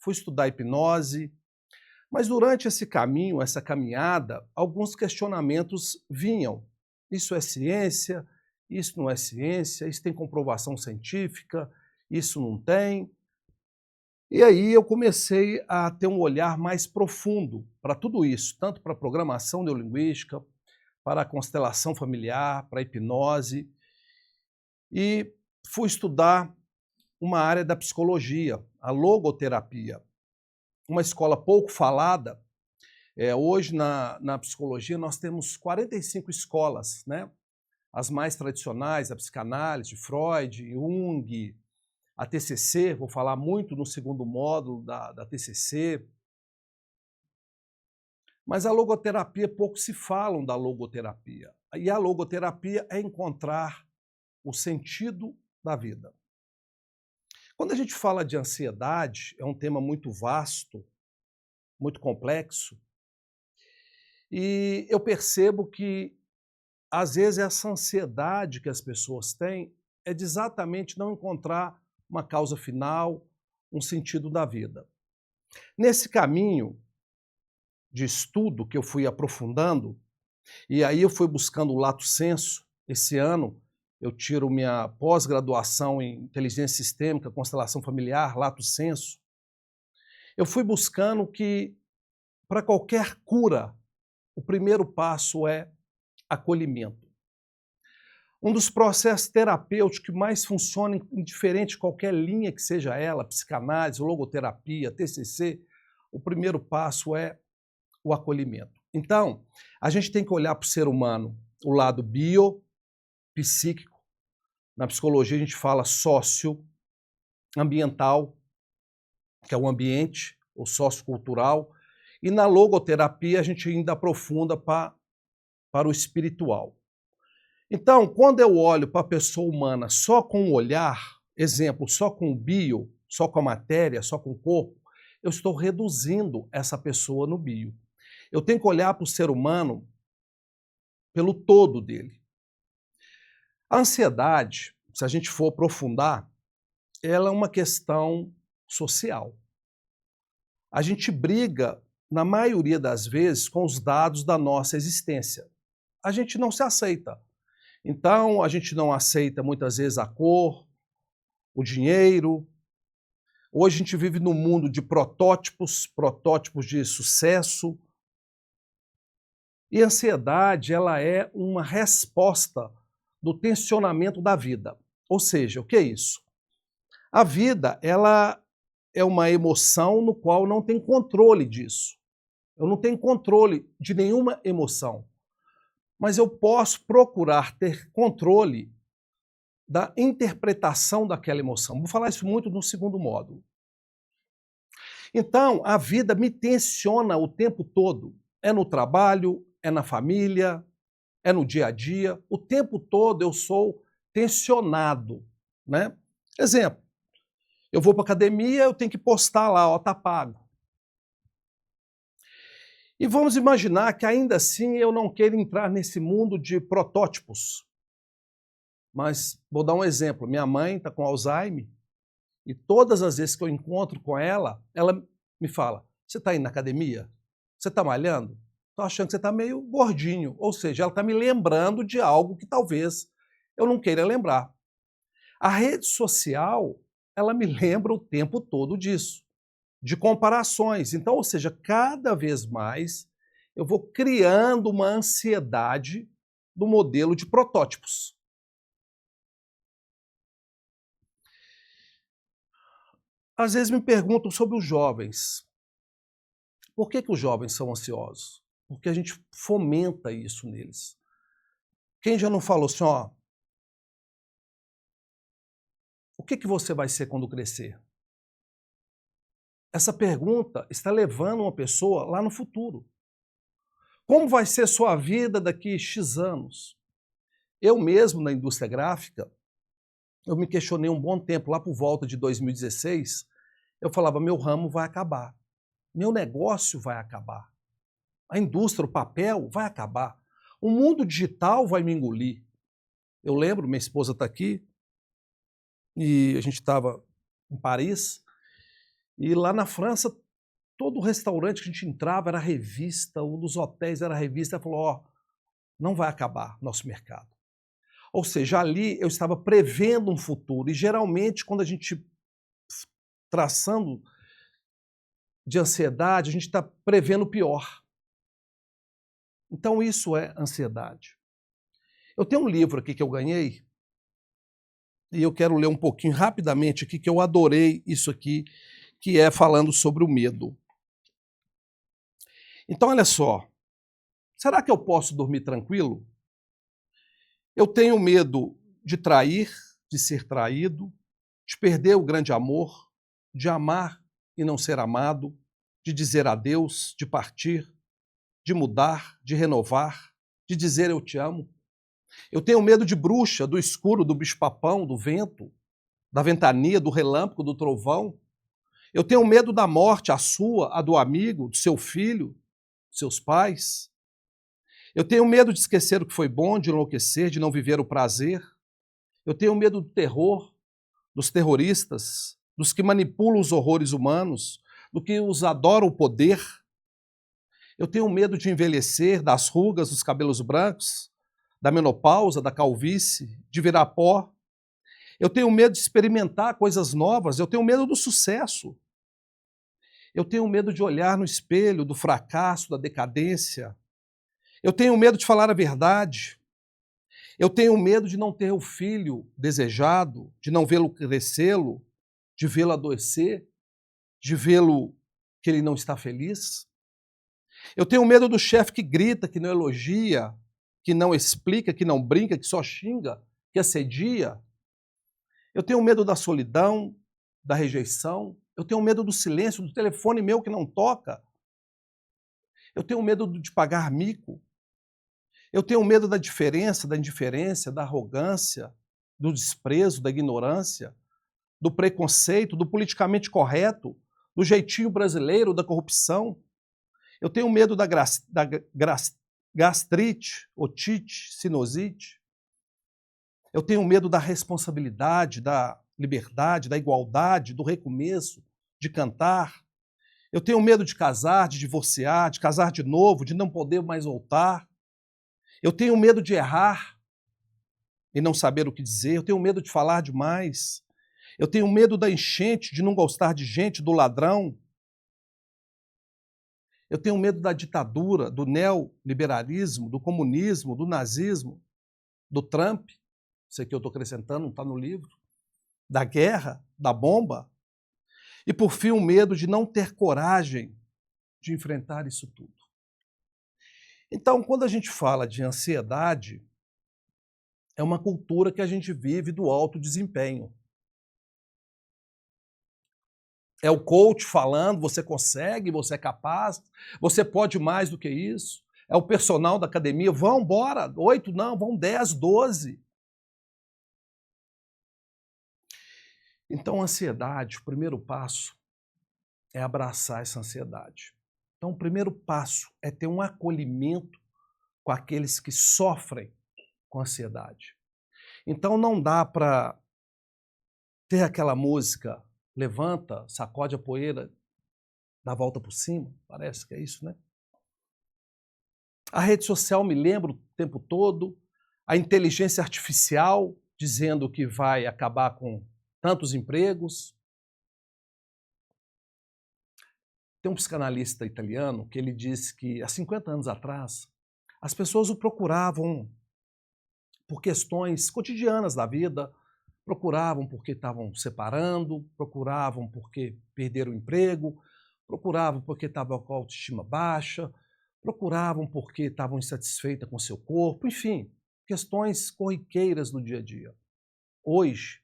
fui estudar hipnose, mas durante esse caminho, essa caminhada, alguns questionamentos vinham. Isso é ciência? Isso não é ciência? Isso tem comprovação científica? Isso não tem? E aí eu comecei a ter um olhar mais profundo para tudo isso, tanto para a programação neurolinguística, para a constelação familiar, para a hipnose, e fui estudar uma área da psicologia, a logoterapia, uma escola pouco falada. Hoje na psicologia nós temos 45 escolas, né? As mais tradicionais, a psicanálise, Freud, Jung, a TCC, vou falar muito no segundo módulo da TCC. Mas a logoterapia, pouco se falam da logoterapia. E a logoterapia é encontrar o sentido da vida. Quando a gente fala de ansiedade, é um tema muito vasto, muito complexo, e eu percebo que, às vezes, essa ansiedade que as pessoas têm é de exatamente não encontrar uma causa final, um sentido da vida. Nesse caminho de estudo que eu fui aprofundando, e aí eu fui buscando o lato sensu. Esse ano eu tiro minha pós-graduação em inteligência sistêmica, constelação familiar, lato sensu. Eu fui buscando que, para qualquer cura, o primeiro passo é acolhimento. Um dos processos terapêuticos que mais funciona, indiferente de qualquer linha que seja ela, psicanálise, logoterapia, TCC, o primeiro passo é o acolhimento. Então, a gente tem que olhar para o ser humano, o lado biopsíquico. Na psicologia a gente fala socioambiental, que é o ambiente, o sociocultural, e na logoterapia a gente ainda aprofunda para o espiritual. Então, quando eu olho para a pessoa humana só com o olhar, exemplo, só com o bio, só com a matéria, só com o corpo, eu estou reduzindo essa pessoa no bio. Eu tenho que olhar para o ser humano pelo todo dele. A ansiedade, se a gente for aprofundar, ela é uma questão social. A gente briga, na maioria das vezes, com os dados da nossa existência. A gente não se aceita. Então, a gente não aceita muitas vezes a cor, o dinheiro. Hoje a gente vive num mundo de protótipos de sucesso. E a ansiedade, ela é uma resposta do tensionamento da vida. Ou seja, o que é isso? A vida, ela é uma emoção no qual não tem controle disso. Eu não tenho controle de nenhuma emoção. Mas eu posso procurar ter controle da interpretação daquela emoção. Vou falar isso muito no segundo módulo. Então, a vida me tensiona o tempo todo. É no trabalho, é na família, é no dia a dia. O tempo todo eu sou tensionado, né? Exemplo, eu vou para a academia, eu tenho que postar lá, ó, tá pago. E vamos imaginar que ainda assim eu não queira entrar nesse mundo de protótipos. Mas vou dar um exemplo. Minha mãe está com Alzheimer e todas as vezes que eu encontro com ela, ela me fala, você está indo na academia? Você está malhando? Estou achando que você está meio gordinho. Ou seja, ela está me lembrando de algo que talvez eu não queira lembrar. A rede social, ela me lembra o tempo todo disso, de comparações. Então, ou seja, cada vez mais eu vou criando uma ansiedade do modelo de protótipos. Às vezes me perguntam sobre os jovens. Por que os jovens são ansiosos? Porque a gente fomenta isso neles. Quem já não falou assim, ó, o que você vai ser quando crescer? Essa pergunta está levando uma pessoa lá no futuro. Como vai ser sua vida daqui X anos? Eu mesmo, na indústria gráfica, eu me questionei um bom tempo, lá por volta de 2016, eu falava, meu ramo vai acabar, meu negócio vai acabar, a indústria, o papel vai acabar, o mundo digital vai me engolir. Eu lembro, minha esposa está aqui, e a gente estava em Paris, E lá na França, todo restaurante que a gente entrava era revista, um dos hotéis era revista. Ela falou, ó, não vai acabar nosso mercado. Ou seja, ali eu estava prevendo um futuro. E geralmente, quando a gente traçando de ansiedade, a gente está prevendo o pior. Então isso é ansiedade. Eu tenho um livro aqui que eu ganhei, e eu quero ler um pouquinho rapidamente aqui, que eu adorei isso aqui, que é falando sobre o medo. Então, olha só, será que eu posso dormir tranquilo? Eu tenho medo de trair, de ser traído, de perder o grande amor, de amar e não ser amado, de dizer adeus, de partir, de mudar, de renovar, de dizer eu te amo. Eu tenho medo de bruxa, do escuro, do bicho-papão, do vento, da ventania, do relâmpago, do trovão. Eu tenho medo da morte, a sua, a do amigo, do seu filho, dos seus pais. Eu tenho medo de esquecer o que foi bom, de enlouquecer, de não viver o prazer. Eu tenho medo do terror, dos terroristas, dos que manipulam os horrores humanos, do que os adoram o poder. Eu tenho medo de envelhecer, das rugas, dos cabelos brancos, da menopausa, da calvície, de virar pó. Eu tenho medo de experimentar coisas novas, eu tenho medo do sucesso. Eu tenho medo de olhar no espelho, do fracasso, da decadência. Eu tenho medo de falar a verdade. Eu tenho medo de não ter o filho desejado, de não vê-lo crescê-lo, de vê-lo adoecer, de vê-lo que ele não está feliz. Eu tenho medo do chefe que grita, que não elogia, que não explica, que não brinca, que só xinga, que assedia. Eu tenho medo da solidão, da rejeição. Eu tenho medo do silêncio, do telefone meu que não toca. Eu tenho medo de pagar mico. Eu tenho medo da diferença, da indiferença, da arrogância, do desprezo, da ignorância, do preconceito, do politicamente correto, do jeitinho brasileiro, da corrupção. Eu tenho medo da gastrite, otite, sinusite. Eu tenho medo da responsabilidade, da liberdade, da igualdade, do recomeço, de cantar. Eu tenho medo de casar, de divorciar, de casar de novo, de não poder mais voltar. Eu tenho medo de errar e não saber o que dizer. Eu tenho medo de falar demais. Eu tenho medo da enchente, de não gostar de gente, do ladrão. Eu tenho medo da ditadura, do neoliberalismo, do comunismo, do nazismo, do Trump. Isso aqui eu estou acrescentando, não está no livro. Da guerra, da bomba. E, por fim, o medo de não ter coragem de enfrentar isso tudo. Então, quando a gente fala de ansiedade, é uma cultura que a gente vive do alto desempenho. É o coach falando, você consegue, você é capaz, você pode mais do que isso. É o personal da academia, vão embora, 8 não, vão 10, 12. Então, a ansiedade, o primeiro passo é abraçar essa ansiedade. Então, o primeiro passo é ter um acolhimento com aqueles que sofrem com ansiedade. Então, não dá para ter aquela música, levanta, sacode a poeira, dá a volta por cima, parece que é isso, né? A rede social me lembra o tempo todo, a inteligência artificial dizendo que vai acabar com tantos empregos. Tem um psicanalista italiano que ele disse que há 50 anos atrás as pessoas o procuravam por questões cotidianas da vida, procuravam porque estavam separando, procuravam porque perderam o emprego, procuravam porque estavam com a autoestima baixa, procuravam porque estavam insatisfeitas com seu corpo, enfim, questões corriqueiras do dia a dia. Hoje,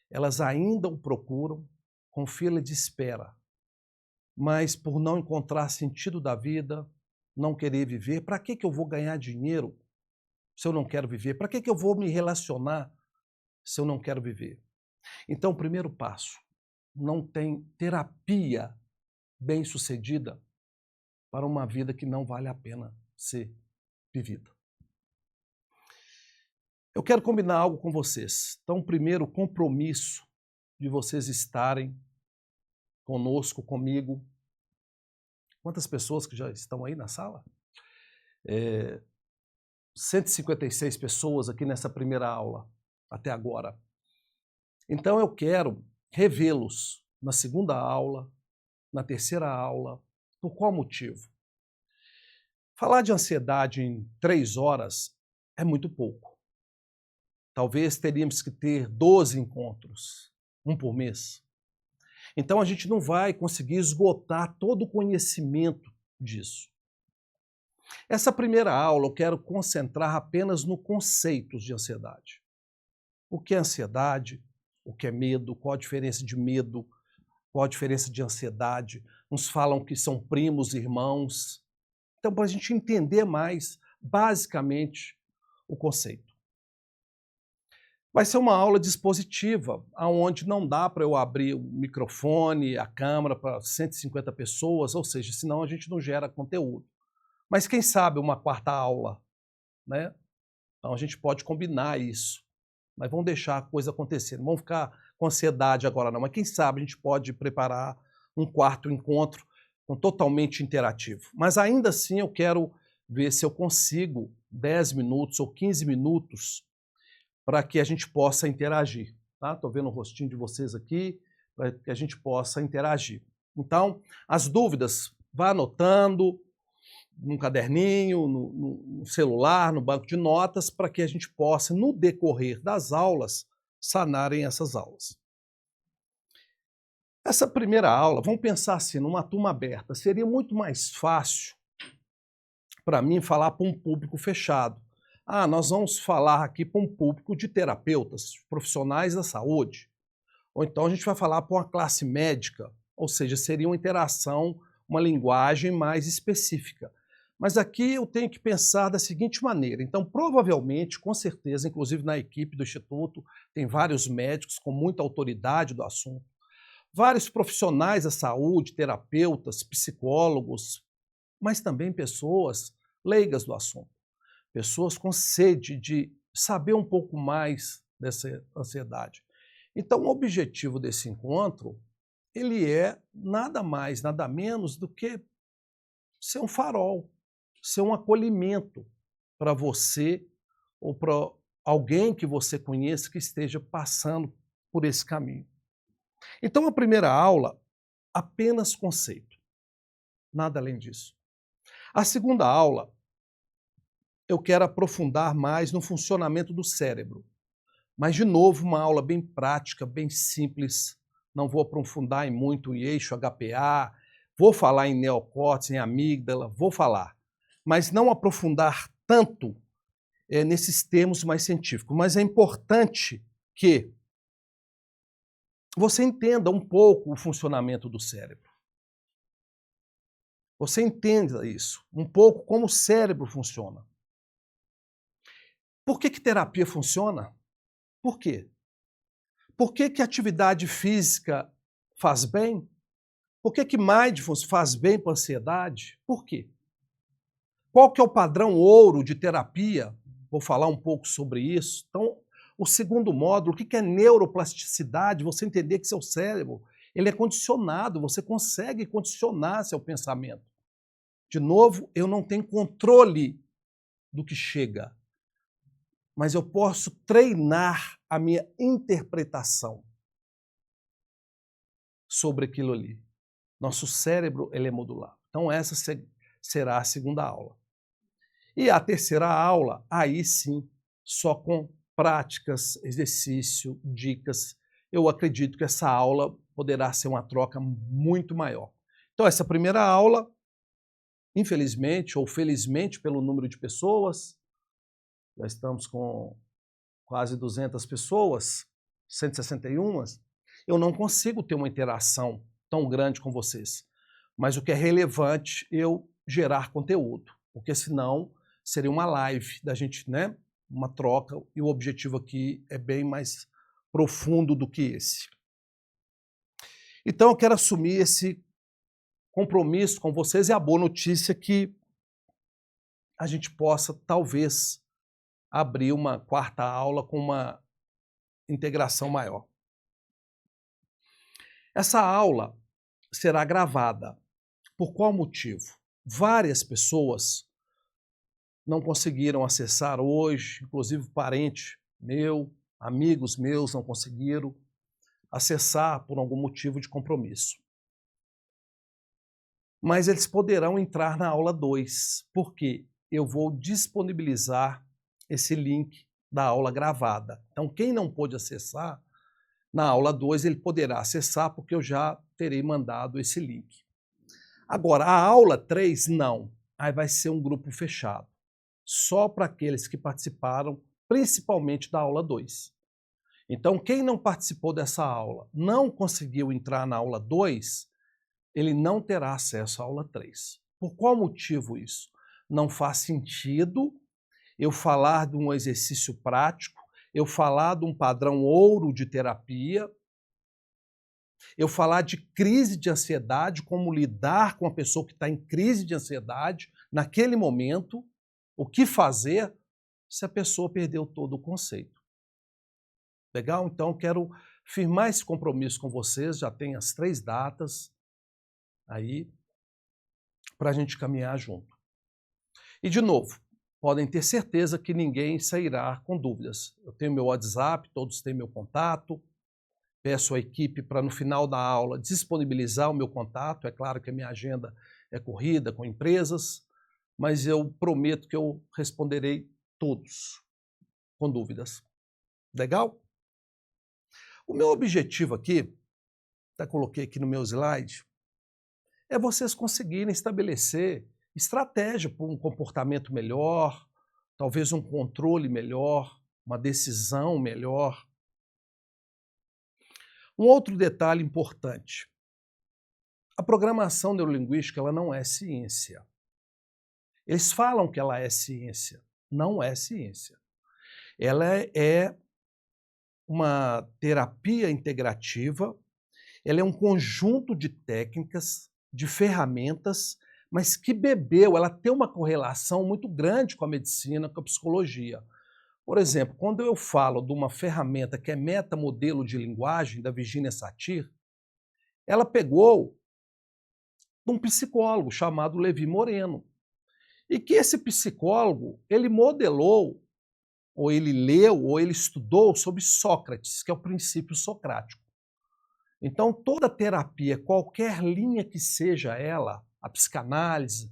elas ainda o procuram com fila de espera, mas por não encontrar sentido da vida, não querer viver, para que eu vou ganhar dinheiro se eu não quero viver? Para que eu vou me relacionar se eu não quero viver? Então, o primeiro passo, não tem terapia bem-sucedida para uma vida que não vale a pena ser vivida. Eu quero combinar algo com vocês. Então, primeiro, o compromisso de vocês estarem conosco, comigo. Quantas pessoas que já estão aí na sala? 156 pessoas aqui nessa primeira aula, até agora. Então eu quero revê-los na segunda aula, na terceira aula. Por qual motivo? Falar de ansiedade em 3 horas é muito pouco. Talvez teríamos que ter 12 encontros, um por mês. Então a gente não vai conseguir esgotar todo o conhecimento disso. Essa primeira aula eu quero concentrar apenas no conceito de ansiedade. O que é ansiedade? O que é medo? Qual a diferença de medo? Qual a diferença de ansiedade? Uns falam que são primos, irmãos. Então, para a gente entender mais, basicamente, o conceito. Vai ser uma aula dispositiva, onde não dá para eu abrir o microfone, a câmera para 150 pessoas, ou seja, senão a gente não gera conteúdo. Mas quem sabe uma quarta aula, né? Então a gente pode combinar isso. Mas vamos deixar a coisa acontecer. Não vamos ficar com ansiedade agora não. Mas quem sabe a gente pode preparar um quarto encontro totalmente interativo. Mas ainda assim eu quero ver se eu consigo 10 minutos ou 15 minutos para que a gente possa interagir. Tá? Estou vendo o rostinho de vocês aqui, para que a gente possa interagir. Então, as dúvidas, vá anotando num caderninho, no celular, no banco de notas, para que a gente possa, no decorrer das aulas, sanarem essas aulas. Essa primeira aula, vamos pensar assim, numa turma aberta, seria muito mais fácil para mim falar para um público fechado. Nós vamos falar aqui para um público de terapeutas, profissionais da saúde. Ou então a gente vai falar para uma classe médica, ou seja, seria uma interação, uma linguagem mais específica. Mas aqui eu tenho que pensar da seguinte maneira. Então, provavelmente, com certeza, inclusive na equipe do Instituto, tem vários médicos com muita autoridade do assunto, vários profissionais da saúde, terapeutas, psicólogos, mas também pessoas leigas do assunto, pessoas com sede de saber um pouco mais dessa ansiedade. Então, o objetivo desse encontro, ele é nada mais, nada menos do que ser um farol, ser um acolhimento para você ou para alguém que você conheça que esteja passando por esse caminho. Então, a primeira aula, apenas conceito, nada além disso. A segunda aula, eu quero aprofundar mais no funcionamento do cérebro. Mas, de novo, uma aula bem prática, bem simples, não vou aprofundar em muito em eixo HPA, vou falar em neocórtex, em amígdala, vou falar. Mas não aprofundar tanto nesses termos mais científicos. Mas é importante que você entenda um pouco o funcionamento do cérebro. Você entenda isso, um pouco como o cérebro funciona. Por que terapia funciona? Por quê? Por que atividade física faz bem? Por que mindfulness faz bem para a ansiedade? Por quê? Qual que é o padrão ouro de terapia? Vou falar um pouco sobre isso. Então, o segundo módulo, o que é neuroplasticidade? Você entender que seu cérebro ele é condicionado, você consegue condicionar seu pensamento. De novo, eu não tenho controle do que chega, mas eu posso treinar a minha interpretação sobre aquilo ali. Nosso cérebro ele é modular. Então, essa será a segunda aula. E a terceira aula, aí sim, só com práticas, exercício, dicas. Eu acredito que essa aula poderá ser uma troca muito maior. Então, essa primeira aula, infelizmente ou felizmente pelo número de pessoas, já estamos com quase 200 pessoas, 161, eu não consigo ter uma interação tão grande com vocês. Mas o que é relevante é eu gerar conteúdo, porque senão seria uma live da gente, né? Uma troca, e o objetivo aqui é bem mais profundo do que esse. Então eu quero assumir esse compromisso com vocês e a boa notícia é que a gente possa, talvez, abrir uma quarta aula com uma integração maior. Essa aula, será gravada. Por qual motivo? Várias pessoas não conseguiram acessar hoje, inclusive parente meu, amigos meus não conseguiram acessar por algum motivo de compromisso. Mas eles poderão entrar na aula 2, porque eu vou disponibilizar esse link da aula gravada. Então, quem não pôde acessar, na aula 2 ele poderá acessar, porque eu já terei mandado esse link. Agora, a aula 3, não. Aí vai ser um grupo fechado. Só para aqueles que participaram, principalmente da aula 2. Então, quem não participou dessa aula, não conseguiu entrar na aula 2, ele não terá acesso à aula 3. Por qual motivo isso? Não faz sentido eu falar de um exercício prático, eu falar de um padrão ouro de terapia, eu falar de crise de ansiedade, como lidar com a pessoa que está em crise de ansiedade naquele momento, o que fazer se a pessoa perdeu todo o conceito. Legal? Então, eu quero firmar esse compromisso com vocês, já tem as 3 datas aí, para a gente caminhar junto. E, de novo, podem ter certeza que ninguém sairá com dúvidas. Eu tenho meu WhatsApp, todos têm meu contato, peço à equipe para, no final da aula, disponibilizar o meu contato. É claro que a minha agenda é corrida com empresas, mas eu prometo que eu responderei todos com dúvidas. Legal? O meu objetivo aqui, até coloquei aqui no meu slide, é vocês conseguirem estabelecer estratégia para um comportamento melhor, talvez um controle melhor, uma decisão melhor. Um outro detalhe importante. A programação neurolinguística ela não é ciência. Eles falam que ela é ciência. Não é ciência. Ela é uma terapia integrativa, ela é um conjunto de técnicas, de ferramentas, mas que ela tem uma correlação muito grande com a medicina, com a psicologia. Por exemplo, quando eu falo de uma ferramenta que é metamodelo de linguagem, da Virginia Satir, ela pegou de um psicólogo chamado Levi Moreno. E que esse psicólogo, ele modelou, ou ele leu, ou ele estudou sobre Sócrates, que é o princípio socrático. Então, toda terapia, qualquer linha que seja ela, a psicanálise,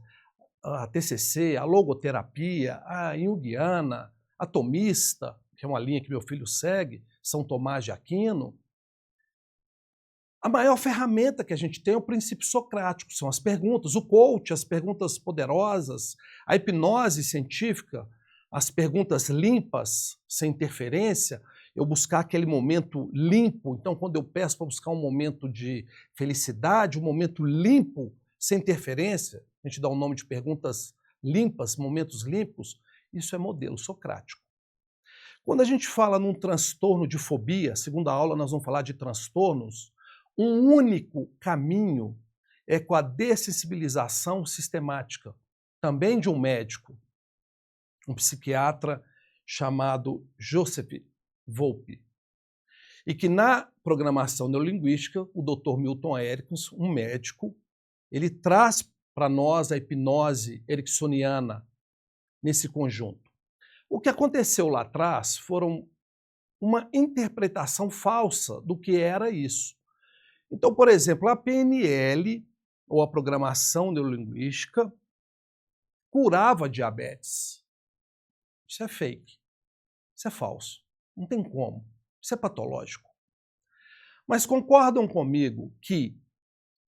a TCC, a logoterapia, a junguiana, a tomista, que é uma linha que meu filho segue, São Tomás de Aquino, a maior ferramenta que a gente tem é o princípio socrático, são as perguntas, o coach, as perguntas poderosas, a hipnose científica, as perguntas limpas, sem interferência, eu buscar aquele momento limpo. Então, quando eu peço para buscar um momento de felicidade, um momento limpo, sem interferência, a gente dá o nome de perguntas limpas, momentos limpos, isso é modelo socrático. Quando a gente fala num transtorno de fobia, segunda aula nós vamos falar de transtornos, um único caminho é com a dessensibilização sistemática, também de um médico, um psiquiatra chamado Joseph Volpe. E que na programação neurolinguística, o Dr. Milton Erickson, um médico, ele traz para nós a hipnose ericksoniana nesse conjunto. O que aconteceu lá atrás foram uma interpretação falsa do que era isso. Então, por exemplo, a PNL, ou a programação neurolinguística, curava diabetes. Isso é fake. Isso é falso. Não tem como. Isso é patológico. Mas concordam comigo que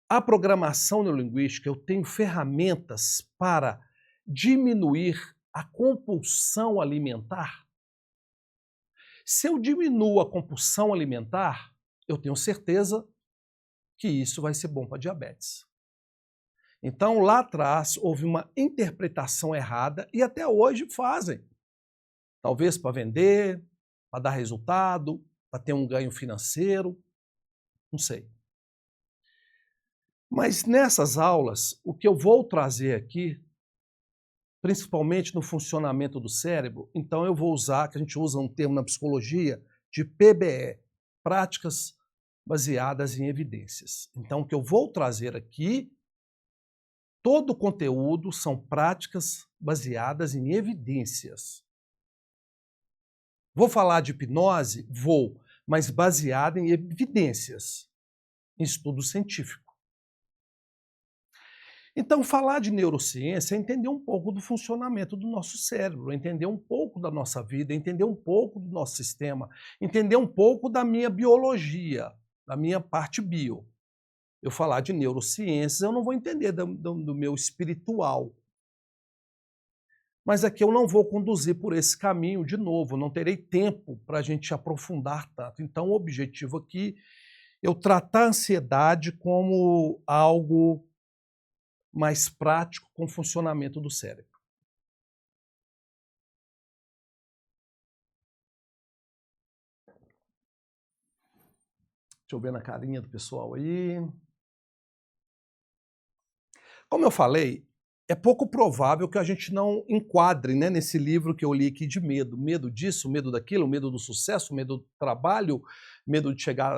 a programação neurolinguística, eu tenho ferramentas para diminuir a compulsão alimentar? Se eu diminuo a compulsão alimentar, eu tenho certeza que isso vai ser bom para diabetes. Então, lá atrás, houve uma interpretação errada e até hoje fazem. Talvez para vender, para dar resultado, para ter um ganho financeiro, não sei. Mas nessas aulas, o que eu vou trazer aqui, principalmente no funcionamento do cérebro, então eu vou usar, que a gente usa um termo na psicologia, de PBE, práticas baseadas em evidências. Então, o que eu vou trazer aqui, todo o conteúdo são práticas baseadas em evidências. Vou falar de hipnose? Vou, mas baseada em evidências, em estudo científico. Então, falar de neurociência é entender um pouco do funcionamento do nosso cérebro, entender um pouco da nossa vida, entender um pouco do nosso sistema, entender um pouco da minha biologia, da minha parte bio. Eu falar de neurociências, eu não vou entender do meu espiritual. Mas aqui eu não vou conduzir por esse caminho de novo, não terei tempo para a gente aprofundar tanto. Então, o objetivo aqui é eu tratar a ansiedade como algo mais prático com o funcionamento do cérebro. Deixa eu ver na carinha do pessoal aí. Como eu falei, é pouco provável que a gente não enquadre, né, nesse livro que eu li aqui de medo. Medo disso, medo daquilo, medo do sucesso, medo do trabalho, medo de chegar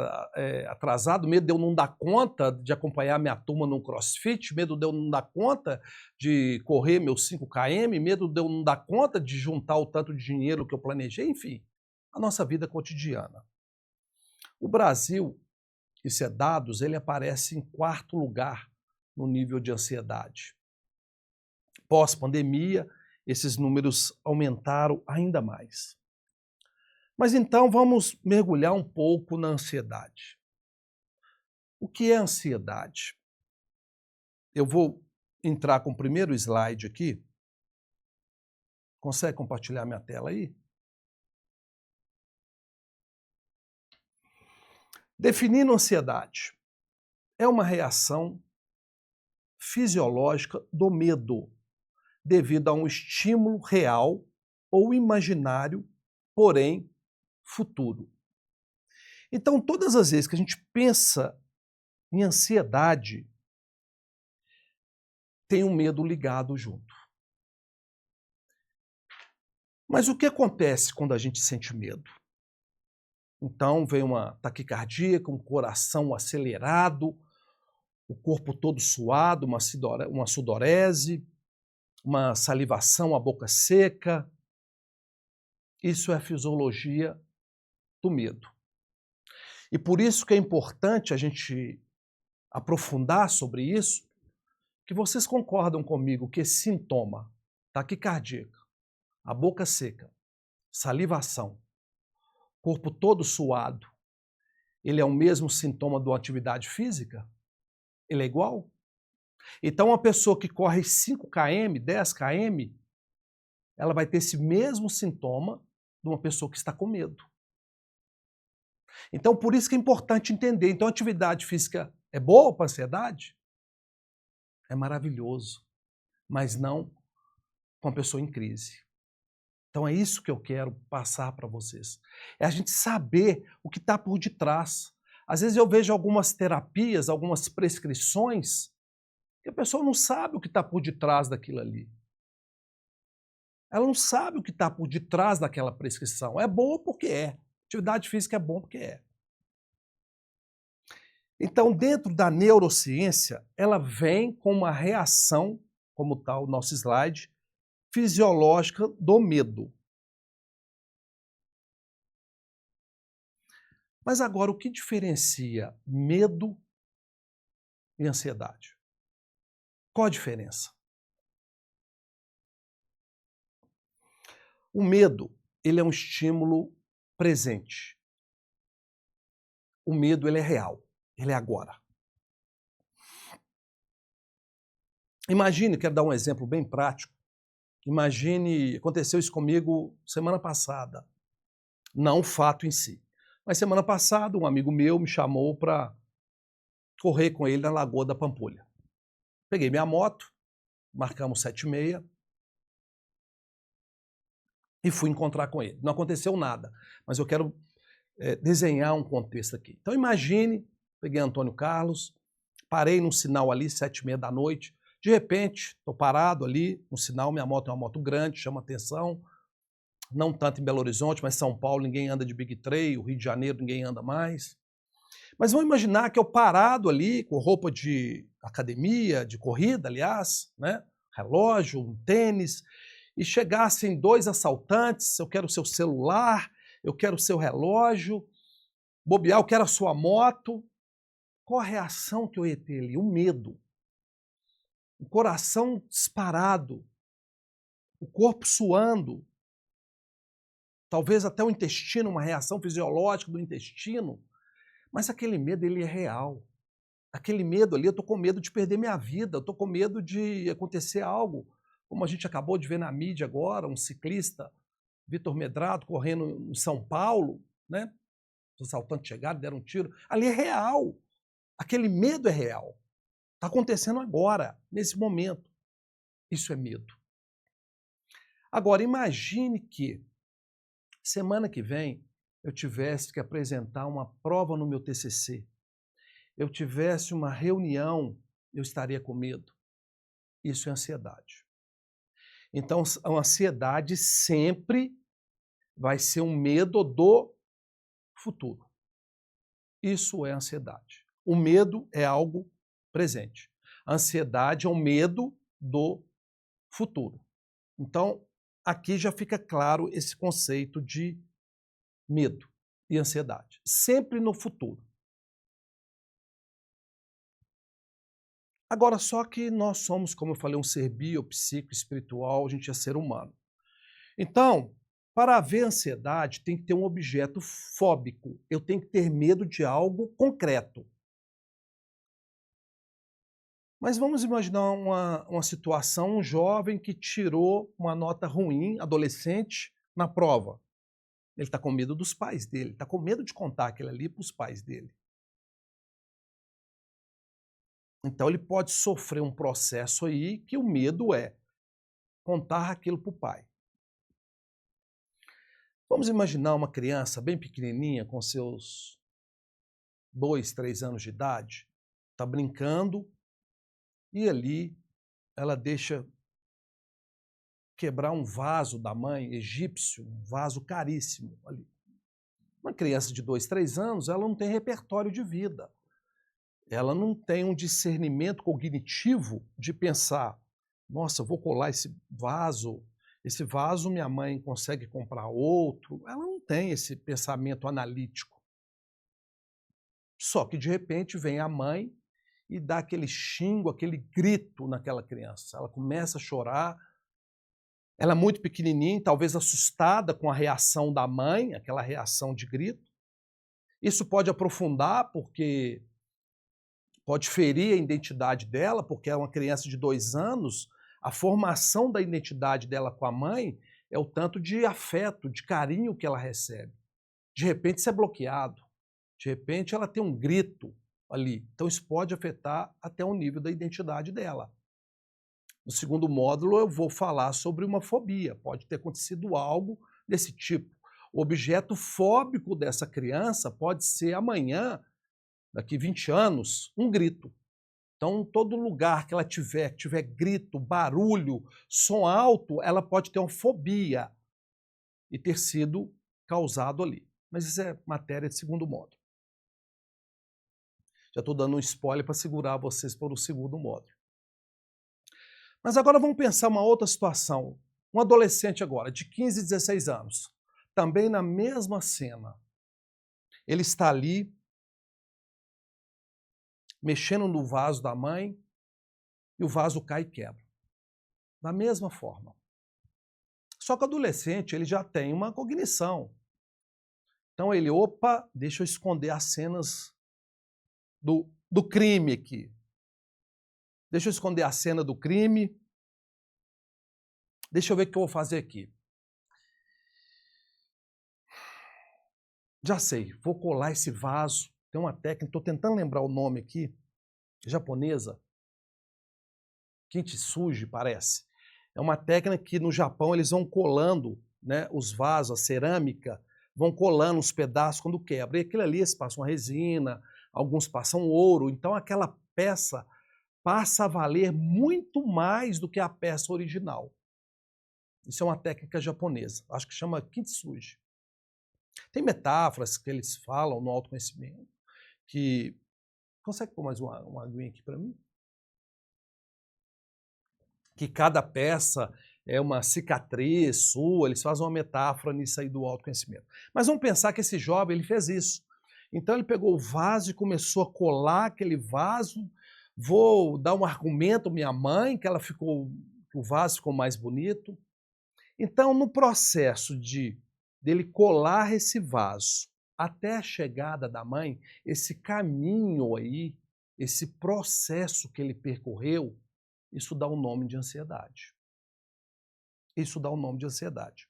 atrasado, medo de eu não dar conta de acompanhar minha turma no CrossFit, medo de eu não dar conta de correr meus 5 km, medo de eu não dar conta de juntar o tanto de dinheiro que eu planejei, enfim, a nossa vida cotidiana. O Brasil, isso é dados, ele aparece em 4º lugar no nível de ansiedade. Pós-pandemia, esses números aumentaram ainda mais. Mas então vamos mergulhar um pouco na ansiedade. O que é ansiedade? Eu vou entrar com o primeiro slide aqui. Consegue compartilhar minha tela aí? Definindo ansiedade, é uma reação fisiológica do medo, devido a um estímulo real ou imaginário, porém futuro. Então, todas as vezes que a gente pensa em ansiedade, tem um medo ligado junto. Mas o que acontece quando a gente sente medo? Então, vem uma taquicardia, um coração acelerado, o corpo todo suado, uma sudorese, uma salivação, a boca seca. Isso é a fisiologia do medo. E por isso que é importante a gente aprofundar sobre isso, que vocês concordam comigo que esse sintoma, taquicardia, a boca seca, salivação, corpo todo suado, ele é o mesmo sintoma de uma atividade física? Ele é igual? Então, uma pessoa que corre 5 km, 10 km, ela vai ter esse mesmo sintoma de uma pessoa que está com medo. Então, por isso que é importante entender. Então, a atividade física é boa para a ansiedade? É maravilhoso, mas não com uma pessoa em crise. Então, é isso que eu quero passar para vocês. É a gente saber o que está por detrás. Às vezes eu vejo algumas terapias, algumas prescrições, que a pessoa não sabe o que está por detrás daquilo ali. Ela não sabe o que está por detrás daquela prescrição. É boa porque é. Atividade física é bom porque é. Então, dentro da neurociência, ela vem com uma reação, como está o nosso slide, fisiológica do medo. Mas agora, o que diferencia medo e ansiedade? Qual a diferença? O medo, ele é um estímulo presente. O medo, ele é real, ele é agora. Imagine, quero dar um exemplo bem prático. Imagine, aconteceu isso comigo semana passada. Não o fato em si. Mas semana passada, um amigo meu me chamou para correr com ele na Lagoa da Pampulha. Peguei minha moto, marcamos 7h30 e fui encontrar com ele. Não aconteceu nada, mas eu quero desenhar um contexto aqui. Então imagine, peguei Antônio Carlos, parei num sinal ali, 7h30 da noite, de repente, estou parado ali, no sinal, minha moto é uma moto grande, chama atenção, não tanto em Belo Horizonte, mas São Paulo ninguém anda de Big Trail, Rio de Janeiro ninguém anda mais. Mas vamos imaginar que eu parado ali, com roupa de academia, de corrida, aliás, né? Relógio, um tênis, e chegassem dois assaltantes, eu quero o seu celular, eu quero o seu relógio, bobear, eu quero a sua moto. Qual a reação que eu ia ter ali? O medo. O coração disparado, o corpo suando, talvez até o intestino, uma reação fisiológica do intestino, mas aquele medo ele é real. Aquele medo ali, eu estou com medo de perder minha vida, eu estou com medo de acontecer algo, como a gente acabou de ver na mídia agora, um ciclista, Vitor Medrado, correndo em São Paulo, né? Os assaltantes chegaram, deram um tiro. Ali é real. Aquele medo é real. Está acontecendo agora, nesse momento. Isso é medo. Agora, imagine que semana que vem eu tivesse que apresentar uma prova no meu TCC. Eu tivesse uma reunião, eu estaria com medo. Isso é ansiedade. Então, a ansiedade sempre vai ser um medo do futuro. Isso é ansiedade. O medo é algo presente. A ansiedade é um medo do futuro. Então, aqui já fica claro esse conceito de medo e ansiedade. Sempre no futuro. Agora, só que nós somos, como eu falei, um ser bio, psíquico, espiritual, a gente é ser humano. Então, para haver ansiedade, tem que ter um objeto fóbico. Eu tenho que ter medo de algo concreto. Mas vamos imaginar uma situação, um jovem que tirou uma nota ruim, adolescente, na prova. Ele está com medo dos pais dele, está com medo de contar aquilo ali para os pais dele. Então ele pode sofrer um processo aí que o medo é contar aquilo para o pai. Vamos imaginar uma criança bem pequenininha, com seus 2, 3 anos de idade, está brincando e ali ela deixa quebrar um vaso da mãe, egípcio, um vaso caríssimo ali. Uma criança de 2, 3 anos, ela não tem repertório de vida. Ela não tem um discernimento cognitivo de pensar, nossa, eu vou colar esse vaso minha mãe consegue comprar outro. Ela não tem esse pensamento analítico. Só que, de repente, vem a mãe e dá aquele xingo, aquele grito naquela criança. Ela começa a chorar. Ela é muito pequenininha, talvez assustada com a reação da mãe, aquela reação de grito. Isso pode aprofundar, porque pode ferir a identidade dela, porque é uma criança de 2 anos, a formação da identidade dela com a mãe é o tanto de afeto, de carinho que ela recebe. De repente isso é bloqueado, de repente ela tem um grito ali, então isso pode afetar até o nível da identidade dela. No segundo módulo eu vou falar sobre uma fobia, pode ter acontecido algo desse tipo. O objeto fóbico dessa criança pode ser amanhã, daqui 20 anos, um grito. Então, todo lugar que ela tiver grito, barulho, som alto, ela pode ter uma fobia e ter sido causado ali. Mas isso é matéria de segundo módulo. Já estou dando um spoiler para segurar vocês para o segundo módulo. Mas agora vamos pensar uma outra situação. Um adolescente agora, de 15, 16 anos, também na mesma cena. Ele está ali, mexendo no vaso da mãe, e o vaso cai e quebra. Da mesma forma. Só que o adolescente, ele já tem uma cognição. Então ele, opa, deixa eu esconder as cenas do crime aqui. Deixa eu esconder a cena do crime. Deixa eu ver o que eu vou fazer aqui. Já sei, vou colar esse vaso. Tem uma técnica, estou tentando lembrar o nome aqui, japonesa. Kintsugi, parece. É uma técnica que no Japão eles vão colando, né, os vasos, a cerâmica, vão colando os pedaços quando quebra. E aquilo ali eles passam resina, alguns passam ouro. Então aquela peça passa a valer muito mais do que a peça original. Isso é uma técnica japonesa. Acho que chama Kintsugi. Tem metáforas que eles falam no autoconhecimento, que... Consegue pôr mais uma aguinha aqui para mim? Que cada peça é uma cicatriz sua, eles fazem uma metáfora nisso aí do autoconhecimento. Mas vamos pensar que esse jovem, ele fez isso. Então ele pegou o vaso e começou a colar aquele vaso. Vou dar um argumento à minha mãe, que o vaso ficou mais bonito. Então, no processo dele colar esse vaso até a chegada da mãe, esse caminho aí, esse processo que ele percorreu, isso dá um nome de ansiedade. Isso dá um nome de ansiedade.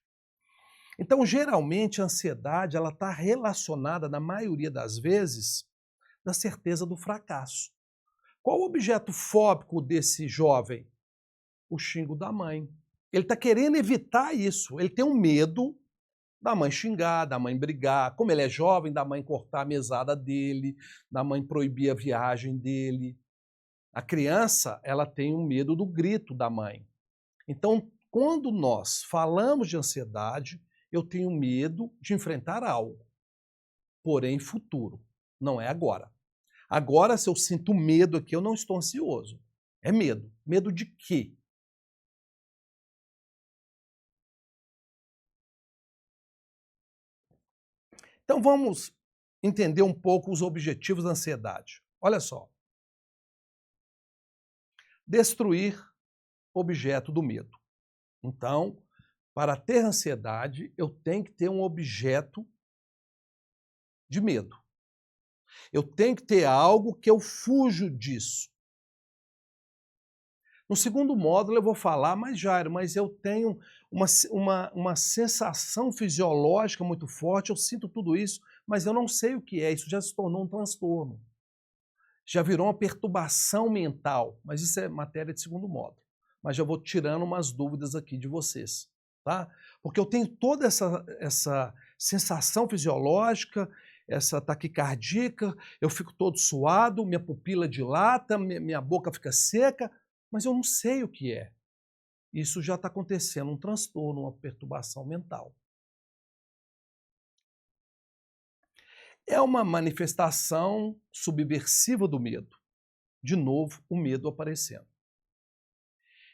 Então, geralmente, a ansiedade ela está relacionada, na maioria das vezes, da certeza do fracasso. Qual o objeto fóbico desse jovem? O xingo da mãe. Ele está querendo evitar isso. Ele tem um medo da mãe xingar, da mãe brigar. Como ele é jovem, da mãe cortar a mesada dele, da mãe proibir a viagem dele. A criança, ela tem um medo do grito da mãe. Então, quando nós falamos de ansiedade, eu tenho medo de enfrentar algo, porém futuro, não é agora. Agora, se eu sinto medo aqui, eu não estou ansioso. É medo. Medo de quê? Então vamos entender um pouco os objetivos da ansiedade. Olha só. Destruir objeto do medo. Então, para ter ansiedade, eu tenho que ter um objeto de medo. Eu tenho que ter algo que eu fujo disso. No segundo módulo eu vou falar, Jairo, mas eu tenho uma sensação fisiológica muito forte, eu sinto tudo isso, mas eu não sei o que é, isso já se tornou um transtorno. Já virou uma perturbação mental, mas isso é matéria de segundo módulo. Mas já vou tirando umas dúvidas aqui de vocês, tá? Porque eu tenho toda essa sensação fisiológica, essa taquicardíaca, eu fico todo suado, minha pupila dilata, minha boca fica seca, mas eu não sei o que é. Isso já está acontecendo, um transtorno, uma perturbação mental. É uma manifestação subversiva do medo. De novo, o medo aparecendo.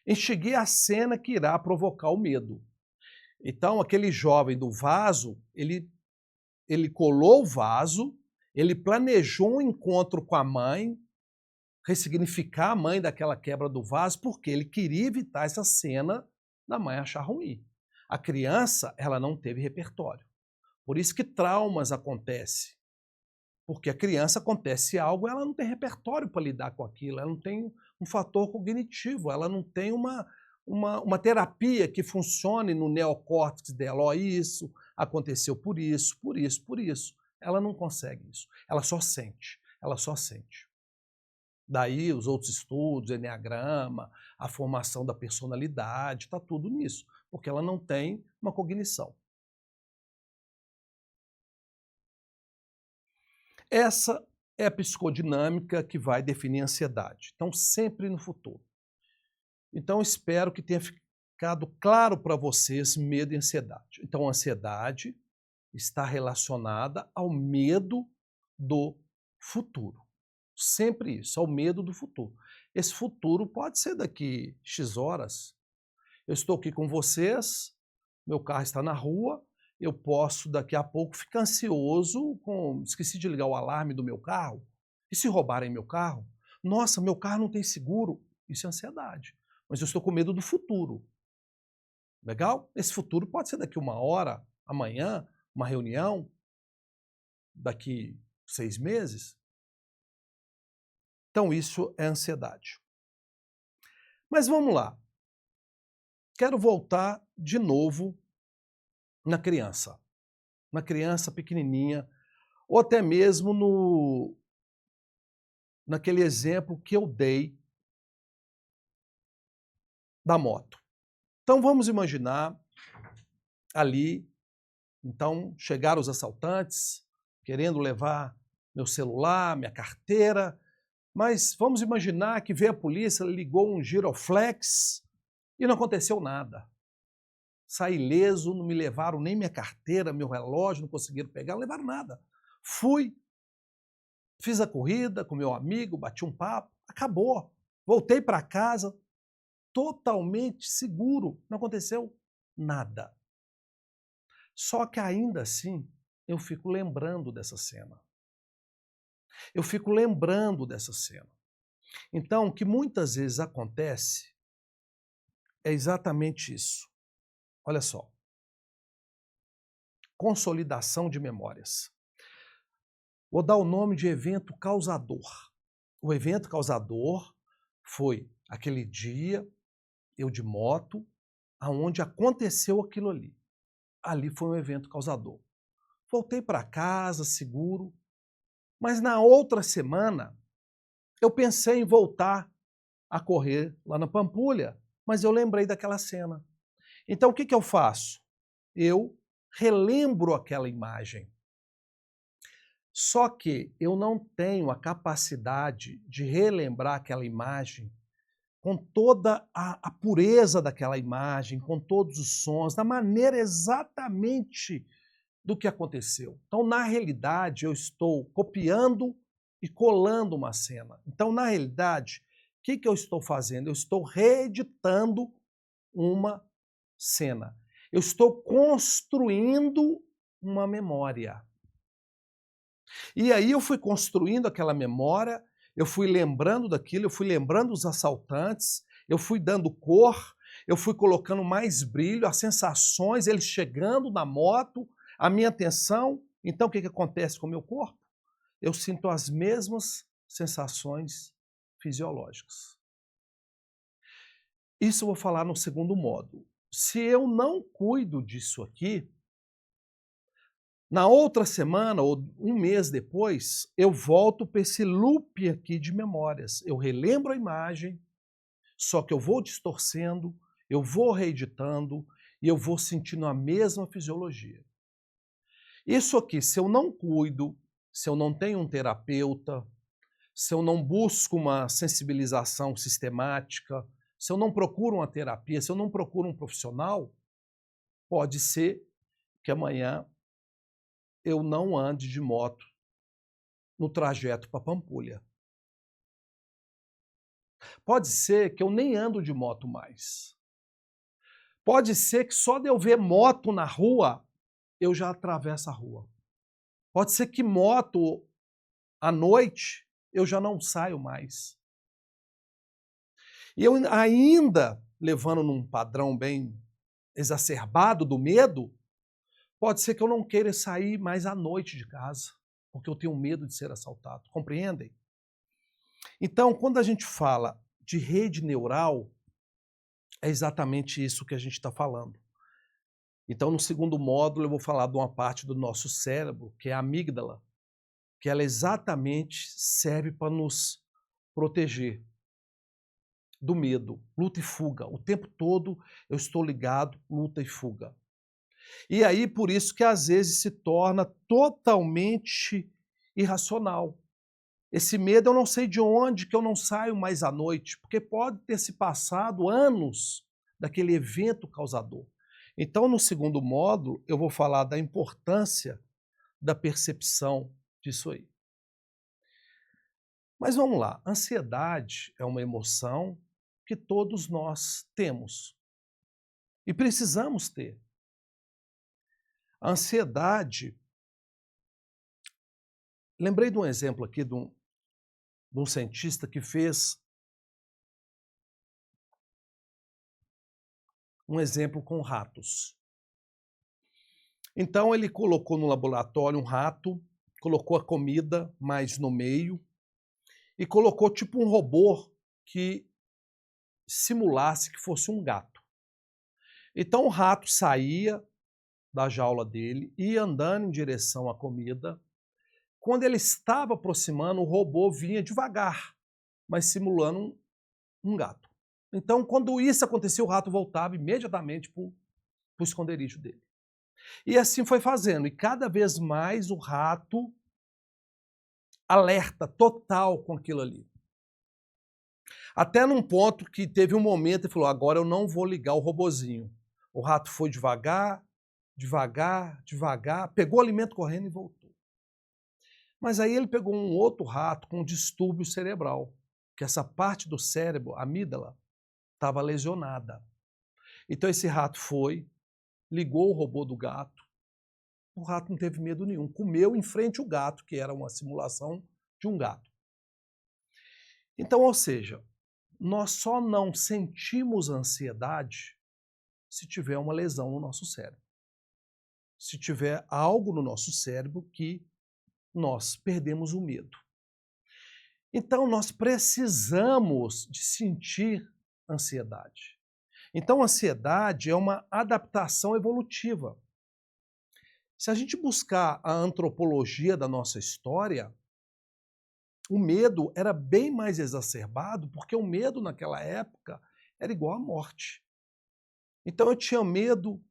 Enxerguei a cena que irá provocar o medo. Então, aquele jovem do vaso, ele colou o vaso, ele planejou um encontro com a mãe, ressignificar a mãe daquela quebra do vaso, porque ele queria evitar essa cena da mãe achar ruim. A criança, ela não teve repertório. Por isso que traumas acontecem. Porque a criança acontece algo, ela não tem repertório para lidar com aquilo, ela não tem um fator cognitivo, ela não tem uma terapia que funcione no neocórtex dela. Ó, isso aconteceu por isso, por isso, por isso. Ela não consegue isso. Ela só sente, ela só sente. Daí os outros estudos, enneagrama, a formação da personalidade, está tudo nisso, porque ela não tem uma cognição. Essa é a psicodinâmica que vai definir a ansiedade. Então, sempre no futuro. Então, espero que tenha ficado claro para vocês medo e ansiedade. Então, a ansiedade está relacionada ao medo do futuro. Sempre isso, ao medo do futuro. Esse futuro pode ser daqui X horas. Eu estou aqui com vocês, meu carro está na rua, eu posso daqui a pouco ficar ansioso com... Esqueci de ligar o alarme do meu carro. E se roubarem meu carro? Nossa, meu carro não tem seguro. Isso é ansiedade. Mas eu estou com medo do futuro. Legal? Esse futuro pode ser daqui 1 hora, amanhã, uma reunião, daqui 6 meses. Então isso é ansiedade. Mas vamos lá. Quero voltar de novo na criança pequenininha, ou até mesmo naquele exemplo que eu dei da moto. Então vamos imaginar ali, então chegaram os assaltantes, querendo levar meu celular, minha carteira, mas vamos imaginar que veio a polícia, ligou um giroflex e não aconteceu nada. Saí ileso, não me levaram nem minha carteira, meu relógio, não conseguiram pegar, não levaram nada. Fui Fiz a corrida com meu amigo, bati um papo, acabou. Voltei para casa totalmente seguro, não aconteceu nada. Só que ainda assim, eu fico lembrando dessa cena. Eu fico lembrando dessa cena. Então, o que muitas vezes acontece é exatamente isso. Olha só. Consolidação de memórias. Vou dar o nome de evento causador. O evento causador foi aquele dia, eu de moto, aonde aconteceu aquilo ali. Ali foi um evento causador. Voltei para casa, seguro, mas na outra semana eu pensei em voltar a correr lá na Pampulha, mas eu lembrei daquela cena. Então o que eu faço? Eu relembro aquela imagem. Só que eu não tenho a capacidade de relembrar aquela imagem com toda a pureza daquela imagem, com todos os sons, da maneira exatamente do que aconteceu. Então, na realidade, eu estou copiando e colando uma cena. Então, na realidade, o que eu estou fazendo? Eu estou reeditando uma cena. Eu estou construindo uma memória. E aí eu fui construindo aquela memória, eu fui lembrando daquilo, eu fui lembrando dos assaltantes, eu fui dando cor, eu fui colocando mais brilho, as sensações, eles chegando na moto, a minha atenção. Então o que acontece com o meu corpo? Eu sinto as mesmas sensações fisiológicas. Isso eu vou falar no segundo módulo. Se eu não cuido disso aqui, na outra semana, ou um mês depois, eu volto para esse loop aqui de memórias. Eu relembro a imagem, só que eu vou distorcendo, eu vou reeditando e eu vou sentindo a mesma fisiologia. Isso aqui, se eu não cuido, se eu não tenho um terapeuta, se eu não busco uma sensibilização sistemática, se eu não procuro uma terapia, se eu não procuro um profissional, pode ser que amanhã eu não ande de moto no trajeto para Pampulha. Pode ser que eu nem ando de moto mais. Pode ser que só de eu ver moto na rua, eu já atravesso a rua. Pode ser que moto à noite, eu já não saio mais. E eu ainda, levando num padrão bem exacerbado do medo, pode ser que eu não queira sair mais à noite de casa, porque eu tenho medo de ser assaltado. Compreendem? Então, quando a gente fala de rede neural, é exatamente isso que a gente está falando. Então, no segundo módulo, eu vou falar de uma parte do nosso cérebro, que é a amígdala, que ela exatamente serve para nos proteger do medo, luta e fuga. O tempo todo eu estou ligado, luta e fuga. E aí, por isso que às vezes se torna totalmente irracional. Esse medo eu não sei de onde que eu não saio mais à noite, porque pode ter se passado anos daquele evento causador. Então, no segundo módulo, eu vou falar da importância da percepção disso aí. Mas vamos lá, ansiedade é uma emoção que todos nós temos e precisamos ter. A ansiedade, lembrei de um exemplo aqui de um cientista que fez um exemplo com ratos. Então ele colocou no laboratório um rato, colocou a comida mais no meio e colocou tipo um robô que simulasse que fosse um gato. Então o rato saía da jaula dele, ia andando em direção à comida. Quando ele estava aproximando, o robô vinha devagar, mas simulando um gato. Então, quando isso acontecia, o rato voltava imediatamente para o esconderijo dele. E assim foi fazendo. E cada vez mais o rato alerta total com aquilo ali. Até num ponto que teve um momento e falou, agora eu não vou ligar o robozinho. O rato foi devagar, devagar, devagar, pegou o alimento correndo e voltou. Mas aí ele pegou um outro rato com distúrbio cerebral, que essa parte do cérebro, a amígdala, estava lesionada. Então esse rato foi, ligou o robô do gato, o rato não teve medo nenhum, comeu em frente ao gato, que era uma simulação de um gato. Então, ou seja, nós só não sentimos ansiedade se tiver uma lesão no nosso cérebro. Se tiver algo no nosso cérebro que nós perdemos o medo. Então, nós precisamos de sentir ansiedade. Então, a ansiedade é uma adaptação evolutiva. Se a gente buscar a antropologia da nossa história, o medo era bem mais exacerbado, porque o medo naquela época era igual à morte. Então eu tinha medo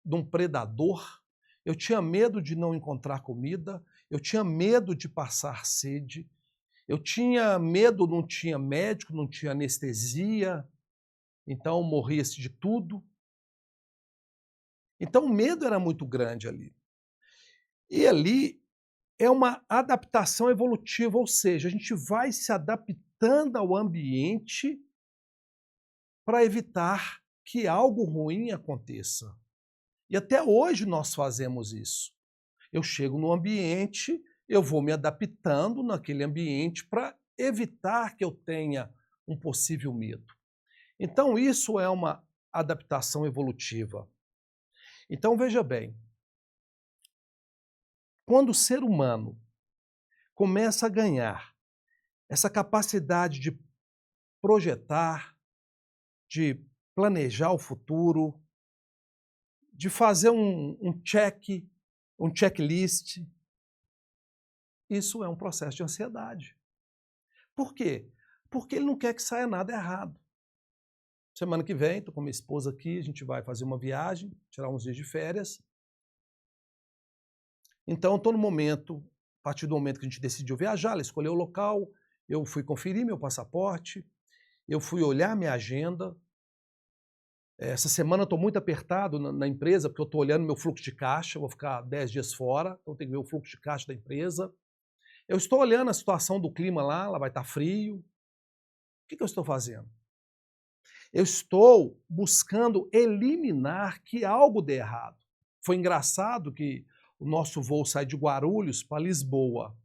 de um predador, eu tinha medo de não encontrar comida, eu tinha medo de passar sede, eu tinha medo, não tinha médico, não tinha anestesia, então morria-se de tudo. Então o medo era muito grande ali. E ali é uma adaptação evolutiva, ou seja, a gente vai se adaptando ao ambiente para evitar que algo ruim aconteça. E até hoje nós fazemos isso. Eu chego no ambiente, eu vou me adaptando naquele ambiente para evitar que eu tenha um possível medo. Então isso é uma adaptação evolutiva. Então veja bem, quando o ser humano começa a ganhar essa capacidade de projetar, de planejar o futuro, de fazer um checklist, isso é um processo de ansiedade. Por quê? Porque ele não quer que saia nada errado. Semana que vem, estou com minha esposa aqui, a gente vai fazer uma viagem, tirar uns dias de férias. Então, estou no momento, a partir do momento que a gente decidiu viajar, ela escolheu o local, eu fui conferir meu passaporte, eu fui olhar minha agenda. Essa semana eu estou muito apertado na empresa, porque eu estou olhando meu fluxo de caixa, eu vou ficar 10 dias fora, então eu tenho que ver o fluxo de caixa da empresa. Eu estou olhando a situação do clima lá vai estar frio. O que eu estou fazendo? Eu estou buscando eliminar que algo dê errado. Foi engraçado que o nosso voo sai de Guarulhos para Lisboa.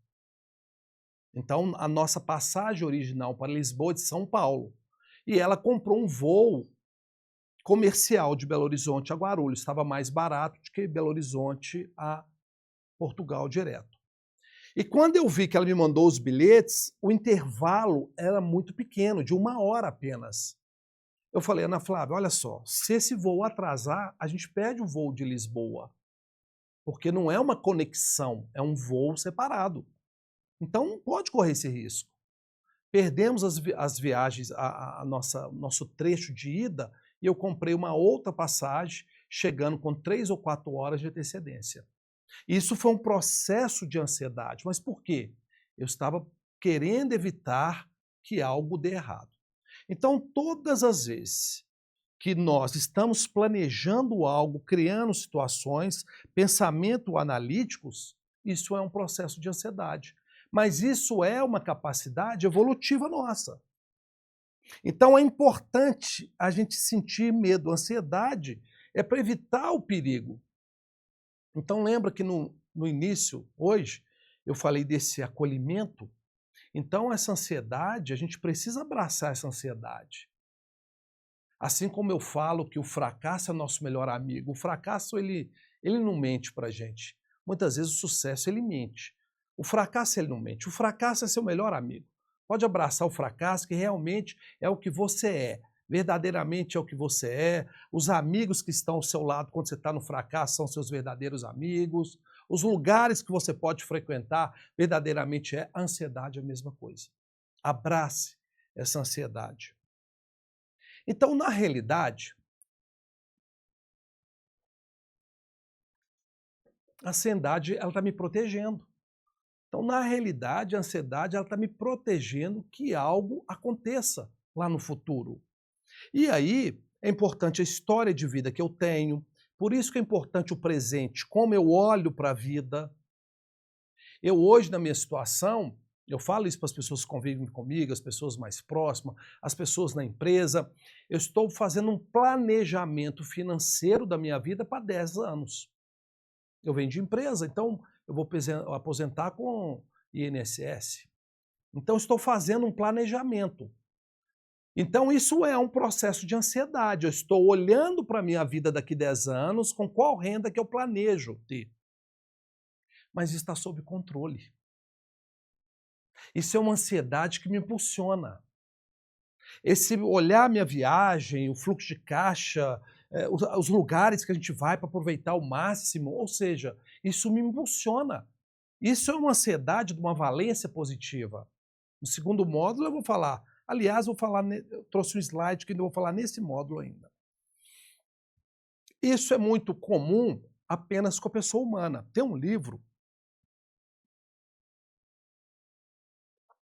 Então, a nossa passagem original para Lisboa é de São Paulo. E ela comprou um voo comercial de Belo Horizonte a Guarulhos. Estava mais barato do que Belo Horizonte a Portugal direto. E quando eu vi que ela me mandou os bilhetes, o intervalo era muito pequeno, de 1 hora apenas. Eu falei, Ana Flávia, olha só, se esse voo atrasar, a gente perde o voo de Lisboa. Porque não é uma conexão, é um voo separado. Então não pode correr esse risco. Perdemos as viagens, nosso trecho de ida, e eu comprei uma outra passagem, chegando com 3 ou 4 horas de antecedência. Isso foi um processo de ansiedade. Mas por quê? Eu estava querendo evitar que algo dê errado. Então, todas as vezes que nós estamos planejando algo, criando situações, pensamento analíticos, isso é um processo de ansiedade. Mas isso é uma capacidade evolutiva nossa. Então é importante a gente sentir medo. A ansiedade é para evitar o perigo. Então lembra que no início, hoje, eu falei desse acolhimento. Então essa ansiedade, a gente precisa abraçar essa ansiedade. Assim como eu falo que o fracasso é nosso melhor amigo, o fracasso ele não mente para a gente. Muitas vezes o sucesso ele mente. O fracasso ele não mente, o fracasso é seu melhor amigo. Pode abraçar o fracasso, que realmente é o que você é. Verdadeiramente é o que você é. Os amigos que estão ao seu lado quando você está no fracasso são seus verdadeiros amigos. Os lugares que você pode frequentar verdadeiramente é. A ansiedade é a mesma coisa. Abrace essa ansiedade. Então, na realidade, a ansiedade ela está me protegendo. Então, na realidade, a ansiedade ela está me protegendo que algo aconteça lá no futuro. E aí é importante a história de vida que eu tenho, por isso que é importante o presente, como eu olho para a vida. Eu hoje, na minha situação, eu falo isso para as pessoas que convivem comigo, as pessoas mais próximas, as pessoas na empresa, eu estou fazendo um planejamento financeiro da minha vida para 10 anos. Eu venho de empresa, então eu vou aposentar com INSS. Então, estou fazendo um planejamento. Então, isso é um processo de ansiedade. Eu estou olhando para a minha vida daqui a 10 anos com qual renda que eu planejo ter. Mas isso está sob controle. Isso é uma ansiedade que me impulsiona. Esse olhar minha viagem, o fluxo de caixa, os lugares que a gente vai para aproveitar ao máximo, ou seja, isso me impulsiona. Isso é uma ansiedade de uma valência positiva. No segundo módulo eu vou falar. Aliás, eu trouxe um slide que eu vou falar nesse módulo ainda. Isso é muito comum apenas com a pessoa humana. Tem um livro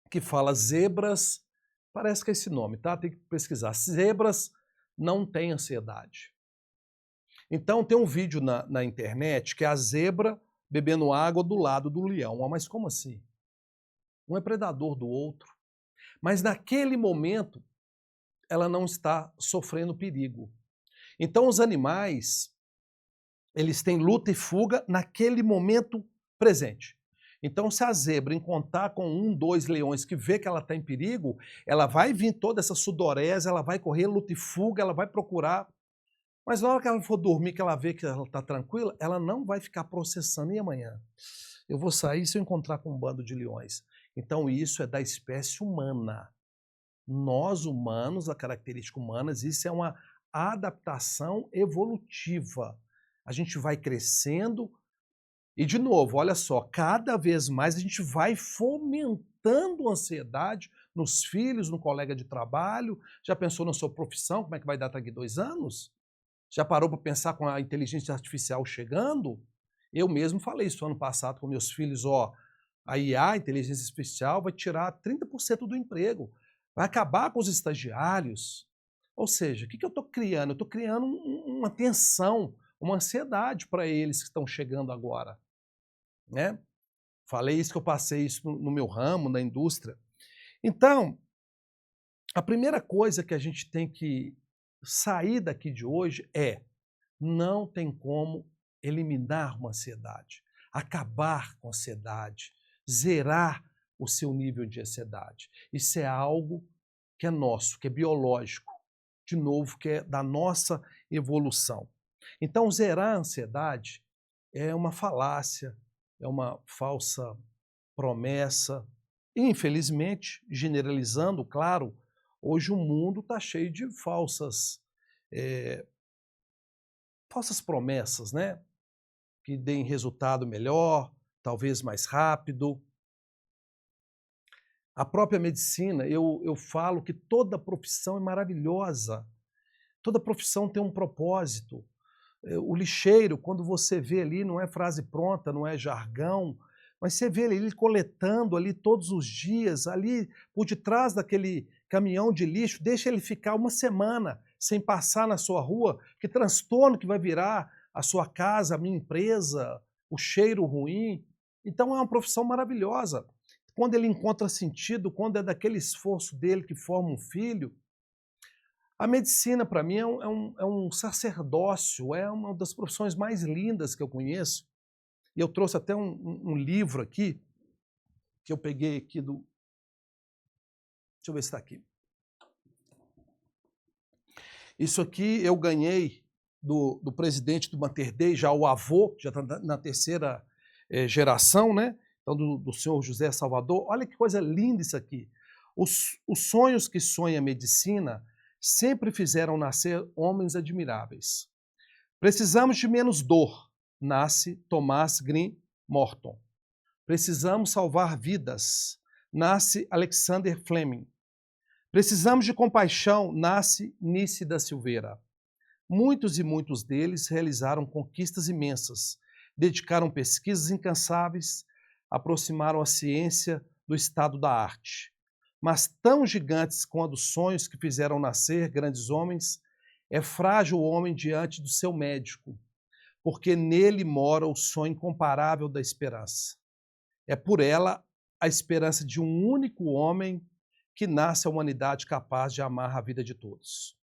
que fala Zebras, parece que é esse nome, tá? Tem que pesquisar. Zebras não têm ansiedade. Então tem um vídeo na internet que é a zebra bebendo água do lado do leão. Mas como assim? Um é predador do outro. Mas naquele momento ela não está sofrendo perigo. Então os animais, eles têm luta e fuga naquele momento presente. Então, se a zebra encontrar com 1, 2 leões que vê que ela está em perigo, ela vai vir toda essa sudorese, ela vai correr luta e fuga, ela vai procurar. Mas na hora que ela for dormir, que ela vê que ela está tranquila, ela não vai ficar processando. E amanhã? Eu vou sair se eu encontrar com um bando de leões. Então, isso é da espécie humana. Nós, humanos, a característica humana, isso é uma adaptação evolutiva. A gente vai crescendo e, de novo, olha só, cada vez mais a gente vai fomentando ansiedade nos filhos, no colega de trabalho. Já pensou na sua profissão, como é que vai dar daqui a 2 anos? Já parou para pensar com a inteligência artificial chegando? Eu mesmo falei isso ano passado com meus filhos, a IA, a inteligência artificial, vai tirar 30% do emprego, vai acabar com os estagiários. Ou seja, o que eu estou criando? Eu estou criando uma tensão, uma ansiedade para eles que estão chegando agora. Né? Falei isso que eu passei isso no meu ramo, na indústria. Então, a primeira coisa que a gente tem que sair daqui de hoje não tem como eliminar uma ansiedade, acabar com a ansiedade, zerar o seu nível de ansiedade. Isso é algo que é nosso, que é biológico, de novo, que é da nossa evolução. Então, zerar a ansiedade é uma falácia, é uma falsa promessa. Infelizmente, generalizando, claro, hoje o mundo está cheio de falsas promessas, né? Que deem resultado melhor, talvez mais rápido. A própria medicina, eu falo que toda profissão é maravilhosa. Toda profissão tem um propósito. O lixeiro, quando você vê ali, não é frase pronta, não é jargão, mas você vê ele coletando ali todos os dias, ali por detrás daquele caminhão de lixo, deixa ele ficar 1 semana sem passar na sua rua, que transtorno que vai virar a sua casa, a minha empresa, o cheiro ruim. Então é uma profissão maravilhosa. Quando ele encontra sentido, quando é daquele esforço dele que forma um filho. A medicina, para mim, é um sacerdócio, é uma das profissões mais lindas que eu conheço. E eu trouxe até um livro aqui, que eu peguei aqui do... Deixa eu ver se está aqui. Isso aqui eu ganhei do presidente do Mater Dei, já o avô, já está na 3ª geração, né? Então, do senhor José Salvador. Olha que coisa linda isso aqui. Os sonhos que sonha a medicina sempre fizeram nascer homens admiráveis. Precisamos de menos dor, nasce Thomas Green Morton. Precisamos salvar vidas, nasce Alexander Fleming. Precisamos de compaixão, nasce Nice da Silveira. Muitos e muitos deles realizaram conquistas imensas, dedicaram pesquisas incansáveis, aproximaram a ciência do estado da arte. Mas tão gigantes quanto os sonhos que fizeram nascer grandes homens, é frágil o homem diante do seu médico, porque nele mora o sonho incomparável da esperança. É por ela a esperança de um único homem que nasce a humanidade capaz de amar a vida de todos.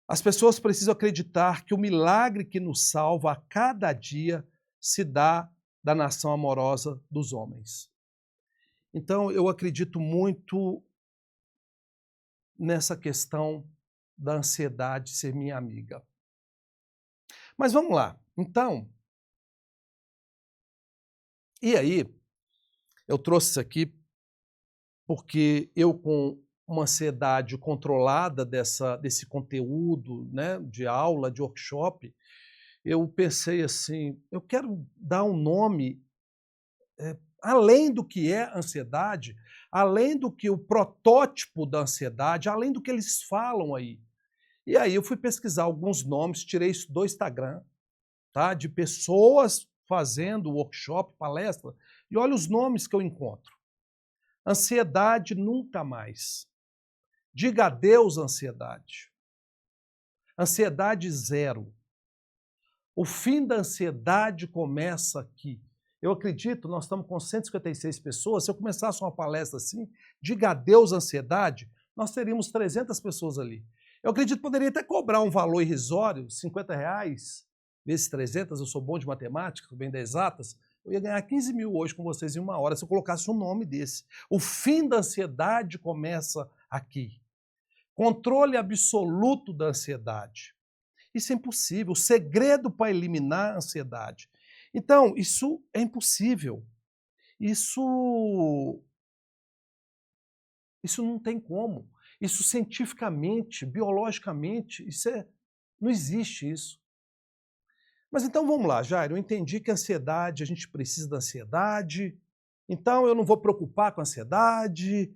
As pessoas precisam acreditar que o milagre que nos salva a cada dia se dá da nação amorosa dos homens. Então, eu acredito muito nessa questão da ansiedade ser minha amiga. Mas vamos lá. Então, e aí, eu trouxe isso aqui porque eu, com uma ansiedade controlada desse conteúdo, né, de aula, de workshop, eu pensei assim, eu quero dar um nome além do que é ansiedade, além do que o protótipo da ansiedade, além do que eles falam aí. E aí eu fui pesquisar alguns nomes, tirei isso do Instagram, tá, de pessoas fazendo workshop, palestra, e olha os nomes que eu encontro. Ansiedade nunca mais. Diga adeus, ansiedade. Ansiedade zero. O fim da ansiedade começa aqui. Eu acredito, nós estamos com 156 pessoas, se eu começasse uma palestra assim, diga adeus, ansiedade, nós teríamos 300 pessoas ali. Eu acredito que poderia até cobrar um valor irrisório, R$50, vezes 300, eu sou bom de matemática, sou bem das exatas, eu ia ganhar 15 mil hoje com vocês em uma hora se eu colocasse um nome desse. O fim da ansiedade começa aqui. Controle absoluto da ansiedade. Isso é impossível. O segredo para eliminar a ansiedade. Então, isso é impossível. Isso não tem como. Isso cientificamente, biologicamente, não existe isso. Mas então vamos lá, Jairo, eu entendi que a ansiedade, a gente precisa da ansiedade, então eu não vou preocupar com a ansiedade,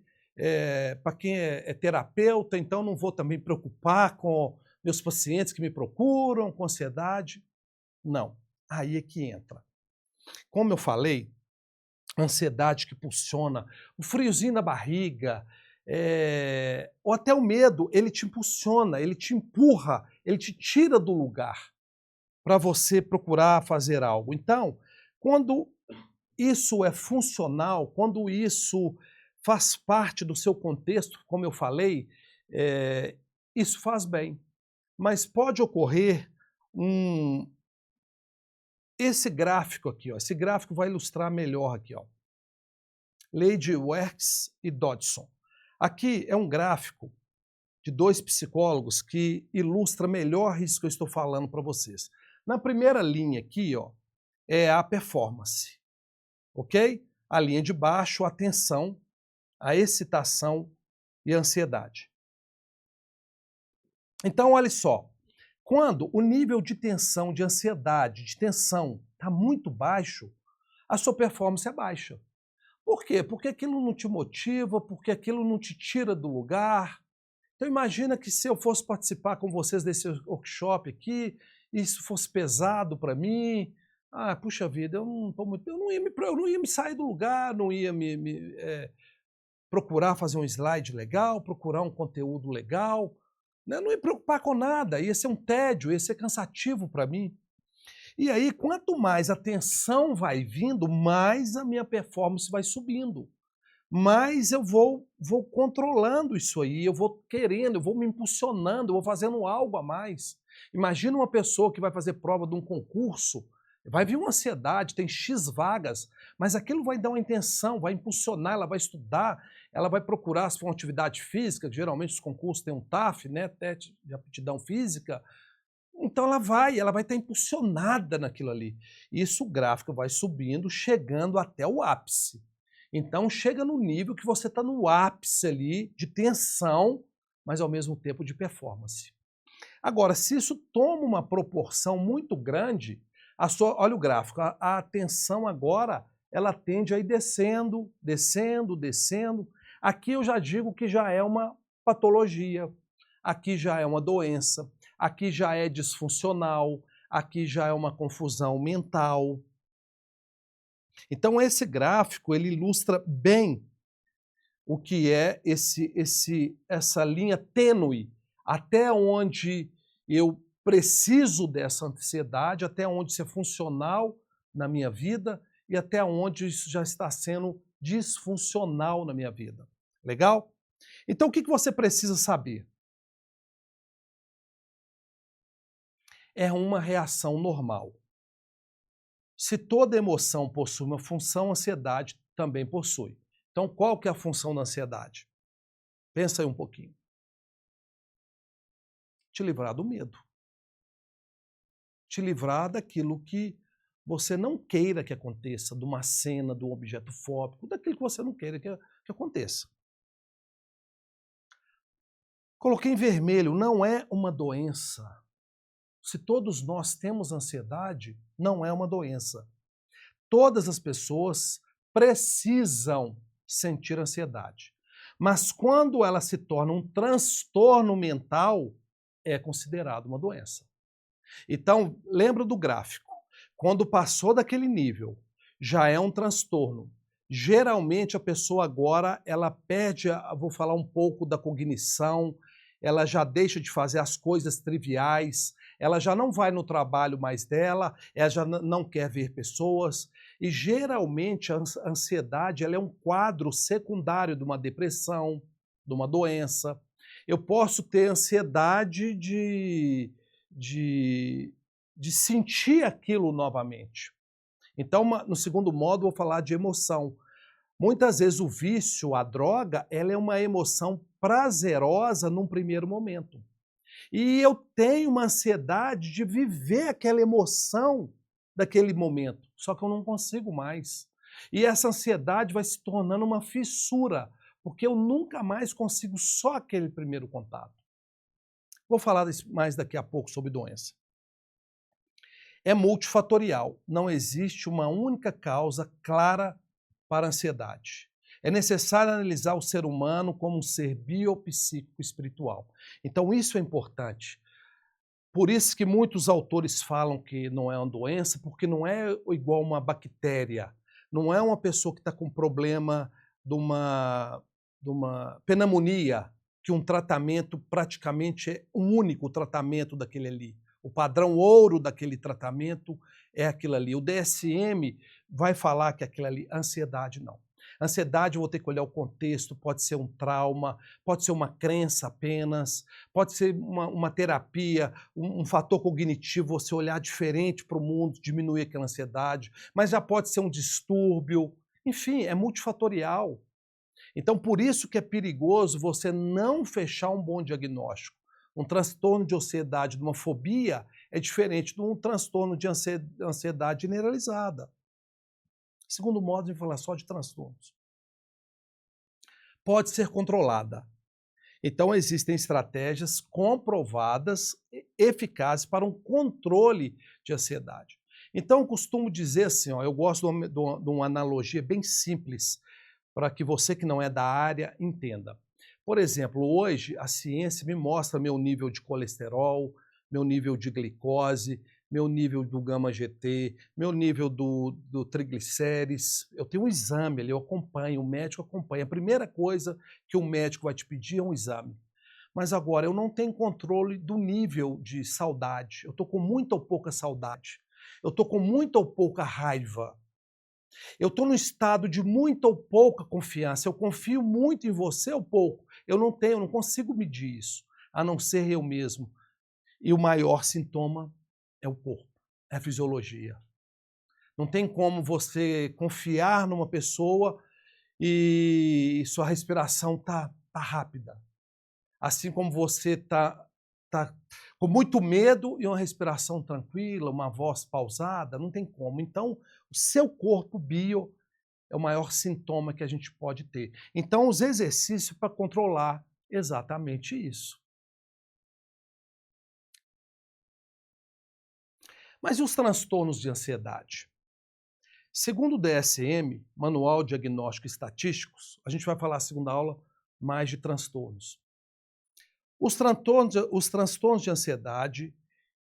para quem é terapeuta, então não vou também preocupar com meus pacientes que me procuram com ansiedade. Não, aí é que entra. Como eu falei, a ansiedade que impulsiona, o friozinho na barriga, ou até o medo, ele te impulsiona, ele te empurra, ele te tira do lugar para você procurar fazer algo. Então, quando isso é funcional, quando isso faz parte do seu contexto, como eu falei, isso faz bem. Mas pode ocorrer esse gráfico aqui, ó, esse gráfico vai ilustrar melhor aqui, ó. Lady Werks e Dodson. Aqui é um gráfico de dois psicólogos que ilustra melhor isso que eu estou falando para vocês. Na primeira linha aqui, ó, é a performance, ok? A linha de baixo, a atenção, a excitação e a ansiedade. Então, olha só, quando o nível de tensão, de ansiedade, de tensão está muito baixo, a sua performance é baixa. Por quê? Porque aquilo não te motiva, porque aquilo não te tira do lugar. Então imagina que se eu fosse participar com vocês desse workshop aqui, e isso fosse pesado para mim, puxa vida, eu não ia me sair do lugar, não ia procurar fazer um slide legal, procurar um conteúdo legal, né? Não ia me preocupar com nada, ia ser um tédio, ia ser cansativo para mim. E aí, quanto mais a tensão vai vindo, mais a minha performance vai subindo. Mais eu vou controlando isso aí, eu vou querendo, eu vou me impulsionando, eu vou fazendo algo a mais. Imagina uma pessoa que vai fazer prova de um concurso, vai vir uma ansiedade, tem X vagas, mas aquilo vai dar uma intenção, vai impulsionar, ela vai estudar, ela vai procurar, se for uma atividade física, geralmente os concursos têm um TAF, né, teste de aptidão física, então ela vai estar impulsionada naquilo ali. Isso o gráfico vai subindo, chegando até o ápice. Então chega no nível que você está no ápice ali de tensão, mas ao mesmo tempo de performance. Agora, se isso toma uma proporção muito grande, olha o gráfico, a tensão agora ela tende a ir descendo, descendo, descendo. Aqui eu já digo que já é uma patologia, aqui já é uma doença, aqui já é disfuncional, aqui já é uma confusão mental. Então esse gráfico ele ilustra bem o que é essa linha tênue, até onde eu preciso dessa ansiedade, até onde isso é funcional na minha vida e até onde isso já está sendo disfuncional na minha vida. Legal? Então, o que você precisa saber? É uma reação normal. Se toda emoção possui uma função, a ansiedade também possui. Então, qual que é a função da ansiedade? Pensa aí um pouquinho. Te livrar do medo. Te livrar daquilo que você não queira que aconteça, de uma cena, de um objeto fóbico, daquilo que você não queira que aconteça. Coloquei em vermelho, não é uma doença. Se todos nós temos ansiedade, não é uma doença. Todas as pessoas precisam sentir ansiedade. Mas quando ela se torna um transtorno mental, é considerado uma doença. Então, lembra do gráfico. Quando passou daquele nível, já é um transtorno. Geralmente a pessoa agora, ela perde, vou falar um pouco da cognição, ela já deixa de fazer as coisas triviais, ela já não vai no trabalho mais dela, ela já não quer ver pessoas, e geralmente a ansiedade ela é um quadro secundário de uma depressão, de uma doença. Eu posso ter ansiedade de sentir aquilo novamente. Então, no segundo modo, vou falar de emoção. Muitas vezes o vício, a droga, ela é uma emoção prazerosa num primeiro momento. E eu tenho uma ansiedade de viver aquela emoção daquele momento, só que eu não consigo mais. E essa ansiedade vai se tornando uma fissura, porque eu nunca mais consigo só aquele primeiro contato. Vou falar mais daqui a pouco sobre doença. É multifatorial, não existe uma única causa clara para a ansiedade. É necessário analisar o ser humano como um ser biopsíquico espiritual. Então isso é importante. Por isso que muitos autores falam que não é uma doença, porque não é igual uma bactéria. Não é uma pessoa que está com problema de uma pneumonia, que um tratamento praticamente é um único tratamento daquele ali. O padrão ouro daquele tratamento é aquilo ali. O DSM vai falar que aquilo ali, ansiedade não. Ansiedade, eu vou ter que olhar o contexto, pode ser um trauma, pode ser uma crença apenas, pode ser uma terapia, um fator cognitivo, você olhar diferente para o mundo, diminuir aquela ansiedade, mas já pode ser um distúrbio, enfim, é multifatorial. Então, por isso que é perigoso você não fechar um bom diagnóstico. Um transtorno de ansiedade, de uma fobia, é diferente de um transtorno de ansiedade generalizada. Segundo modo de falar só de transtornos. Pode ser controlada. Então, existem estratégias comprovadas, eficazes para um controle de ansiedade. Então, eu costumo dizer assim, ó, eu gosto de uma analogia bem simples, para que você que não é da área entenda. Por exemplo, hoje a ciência me mostra meu nível de colesterol, meu nível de glicose, meu nível do gama-GT, meu nível do triglicérides. Eu tenho um exame ali, eu acompanho, o médico acompanha. A primeira coisa que o médico vai te pedir é um exame. Mas agora, eu não tenho controle do nível de saudade. Eu estou com muita ou pouca saudade. Eu estou com muita ou pouca raiva. Eu estou num estado de muita ou pouca confiança. Eu confio muito em você ou pouco. Eu não consigo medir isso, a não ser eu mesmo. E o maior sintoma é o corpo, é a fisiologia. Não tem como você confiar numa pessoa e sua respiração tá rápida. Assim como você tá com muito medo e uma respiração tranquila, uma voz pausada, não tem como. Então, o seu corpo bio é o maior sintoma que a gente pode ter. Então, os exercícios para controlar exatamente isso. Mas e os transtornos de ansiedade? Segundo o DSM, Manual de Diagnóstico Estatísticos, a gente vai falar na segunda aula mais de transtornos. Os transtornos de ansiedade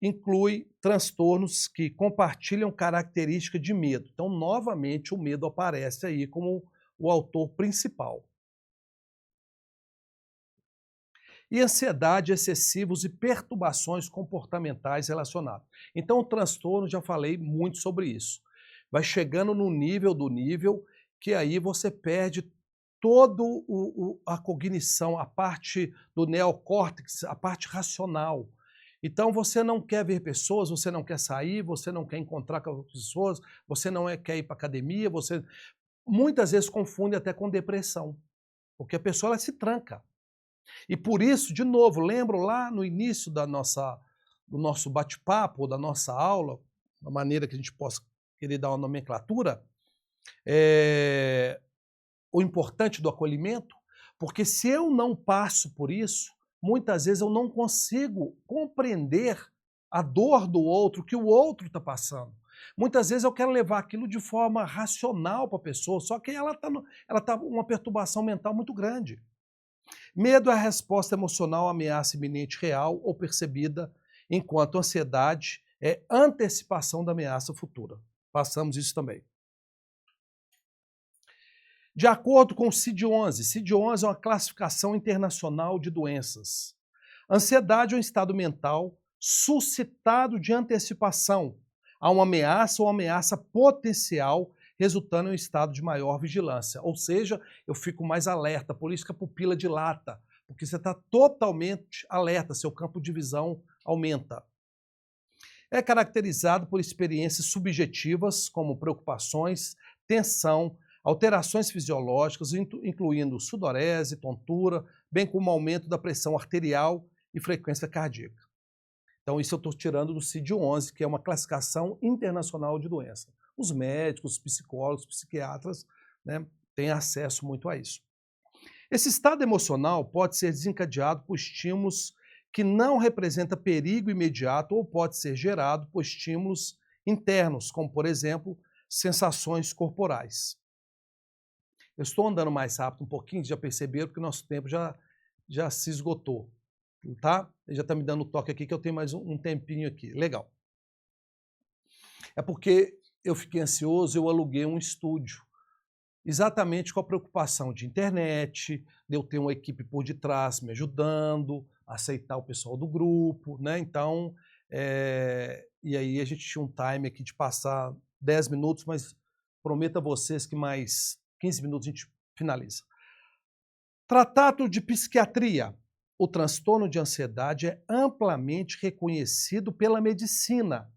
incluem transtornos que compartilham características de medo. Então, novamente, o medo aparece aí como o autor principal. E ansiedade, excessivos e perturbações comportamentais relacionadas. Então, o transtorno, já falei muito sobre isso. vai chegando no nível do nível que aí você perde toda a cognição, a parte do neocórtex, a parte racional. Então você não quer ver pessoas, você não quer sair, você não quer encontrar com as pessoas, você não quer ir para academia, você muitas vezes confunde até com depressão, porque a pessoa ela se tranca. E por isso, de novo, lembro lá no início do nosso bate-papo, da nossa aula, da maneira que a gente possa querer dar uma nomenclatura, o importante do acolhimento, porque se eu não passo por isso, muitas vezes eu não consigo compreender a dor do outro, o que o outro está passando. Muitas vezes eu quero levar aquilo de forma racional para a pessoa, só que ela tá com uma perturbação mental muito grande. Medo é a resposta emocional à ameaça iminente real ou percebida, enquanto ansiedade é antecipação da ameaça futura. Passamos isso também. De acordo com o CID-11, CID-11 é uma classificação internacional de doenças. Ansiedade é um estado mental suscitado de antecipação a uma ameaça ou ameaça potencial, resultando em um estado de maior vigilância. Ou seja, eu fico mais alerta, por isso que a pupila dilata, porque você está totalmente alerta, seu campo de visão aumenta. É caracterizado por experiências subjetivas, como preocupações, tensão, alterações fisiológicas, incluindo sudorese, tontura, bem como aumento da pressão arterial e frequência cardíaca. Então isso eu estou tirando do CID-11, que é uma classificação internacional de doença. Os médicos, os psicólogos, os psiquiatras, né, têm acesso muito a isso. Esse estado emocional pode ser desencadeado por estímulos que não representam perigo imediato ou pode ser gerado por estímulos internos, como, por exemplo, sensações corporais. Eu estou andando mais rápido um pouquinho, já perceberam que o nosso tempo já se esgotou, tá? Ele já está me dando toque aqui que eu tenho mais um tempinho aqui. Legal. É porque eu fiquei ansioso, eu aluguei um estúdio, exatamente com a preocupação de internet, de eu ter uma equipe por detrás me ajudando, aceitar o pessoal do grupo, né? Então, e aí a gente tinha um time aqui de passar 10 minutos, mas prometo a vocês que mais 15 minutos a gente finaliza. Tratado de psiquiatria. O transtorno de ansiedade é amplamente reconhecido pela medicina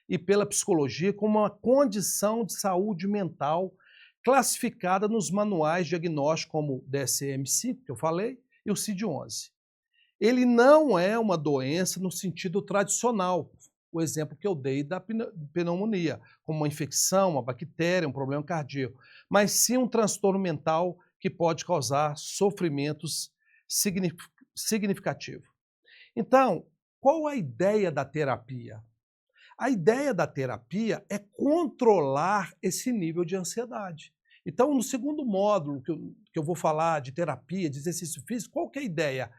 e pela psicologia como uma condição de saúde mental classificada nos manuais diagnósticos como DSM-5, que eu falei, e o CID-11. Ele não é uma doença no sentido tradicional, o exemplo que eu dei da pneumonia, como uma infecção, uma bactéria, um problema cardíaco, mas sim um transtorno mental que pode causar sofrimentos significativos. Então, qual a ideia da terapia? A ideia da terapia é controlar esse nível de ansiedade. Então, no segundo módulo que eu vou falar de terapia, de exercício físico, qual que é a ideia?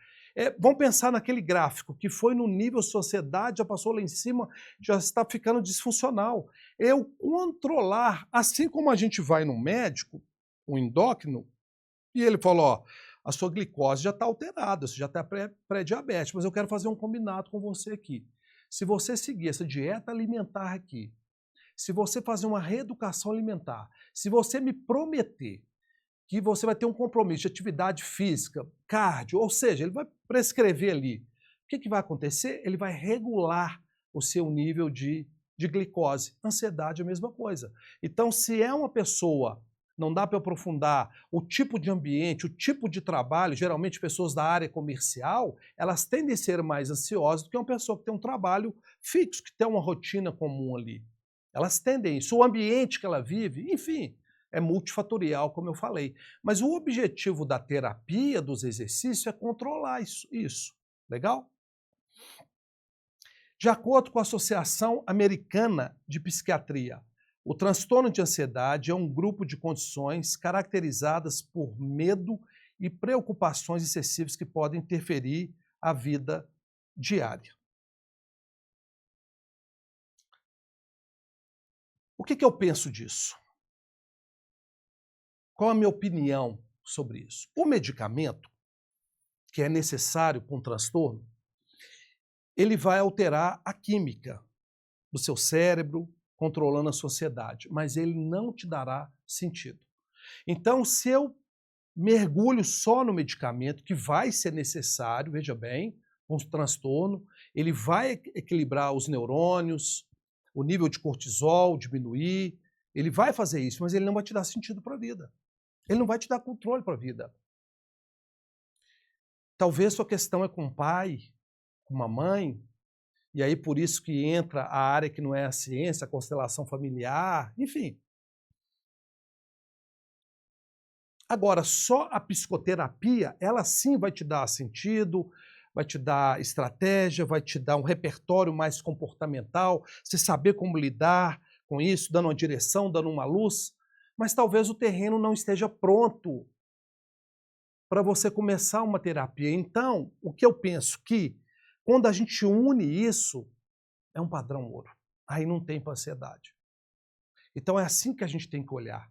Vamos pensar naquele gráfico que foi no nível sociedade, já passou lá em cima, já está ficando disfuncional. Eu controlar, assim como a gente vai no médico, um endócrino, e ele falou, ó, a sua glicose já está alterada, você já está pré-diabetes, mas eu quero fazer um combinado com você aqui. Se você seguir essa dieta alimentar aqui, se você fazer uma reeducação alimentar, se você me prometer que você vai ter um compromisso de atividade física, cardio, ou seja, ele vai prescrever ali. O que vai acontecer? Ele vai regular o seu nível de glicose. Ansiedade é a mesma coisa. Então, se é uma pessoa, não dá para aprofundar o tipo de ambiente, o tipo de trabalho, geralmente pessoas da área comercial, elas tendem a ser mais ansiosas do que uma pessoa que tem um trabalho fixo, que tem uma rotina comum ali. Elas tendem isso. O ambiente que ela vive, enfim, é multifatorial, como eu falei. Mas o objetivo da terapia, dos exercícios, é controlar isso. Legal? De acordo com a Associação Americana de Psiquiatria, o transtorno de ansiedade é um grupo de condições caracterizadas por medo e preocupações excessivas que podem interferir a vida diária. O que eu penso disso? Qual a minha opinião sobre isso? O medicamento, que é necessário para um transtorno, ele vai alterar a química do seu cérebro, controlando a sociedade, mas ele não te dará sentido. Então, se eu mergulho só no medicamento, que vai ser necessário, veja bem, um transtorno, ele vai equilibrar os neurônios, o nível de cortisol diminuir, ele vai fazer isso, mas ele não vai te dar sentido para a vida. Ele não vai te dar controle para a vida. Talvez sua questão é com o pai, com uma mãe, e aí por isso que entra a área que não é a ciência, a constelação familiar, enfim. Agora, só a psicoterapia, ela sim vai te dar sentido, vai te dar estratégia, vai te dar um repertório mais comportamental, você saber como lidar com isso, dando uma direção, dando uma luz, mas talvez o terreno não esteja pronto para você começar uma terapia. Então, o que eu penso que, quando a gente une isso, é um padrão ouro. Aí não tem ansiedade. Então é assim que a gente tem que olhar.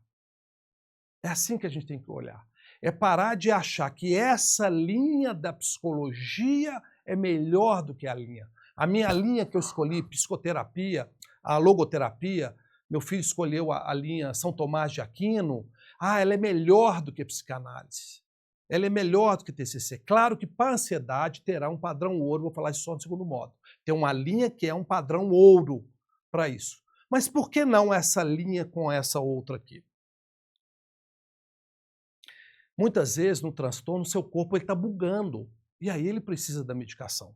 É assim que a gente tem que olhar. É parar de achar que essa linha da psicologia é melhor do que a linha. A minha linha que eu escolhi, psicoterapia, a logoterapia, meu filho escolheu a linha São Tomás de Aquino, ela é melhor do que psicanálise. Ela é melhor do que TCC. Claro que para a ansiedade terá um padrão ouro, vou falar isso só no segundo modo. Tem uma linha que é um padrão ouro para isso. Mas por que não essa linha com essa outra aqui? Muitas vezes, no transtorno, seu corpo está bugando. E aí ele precisa da medicação.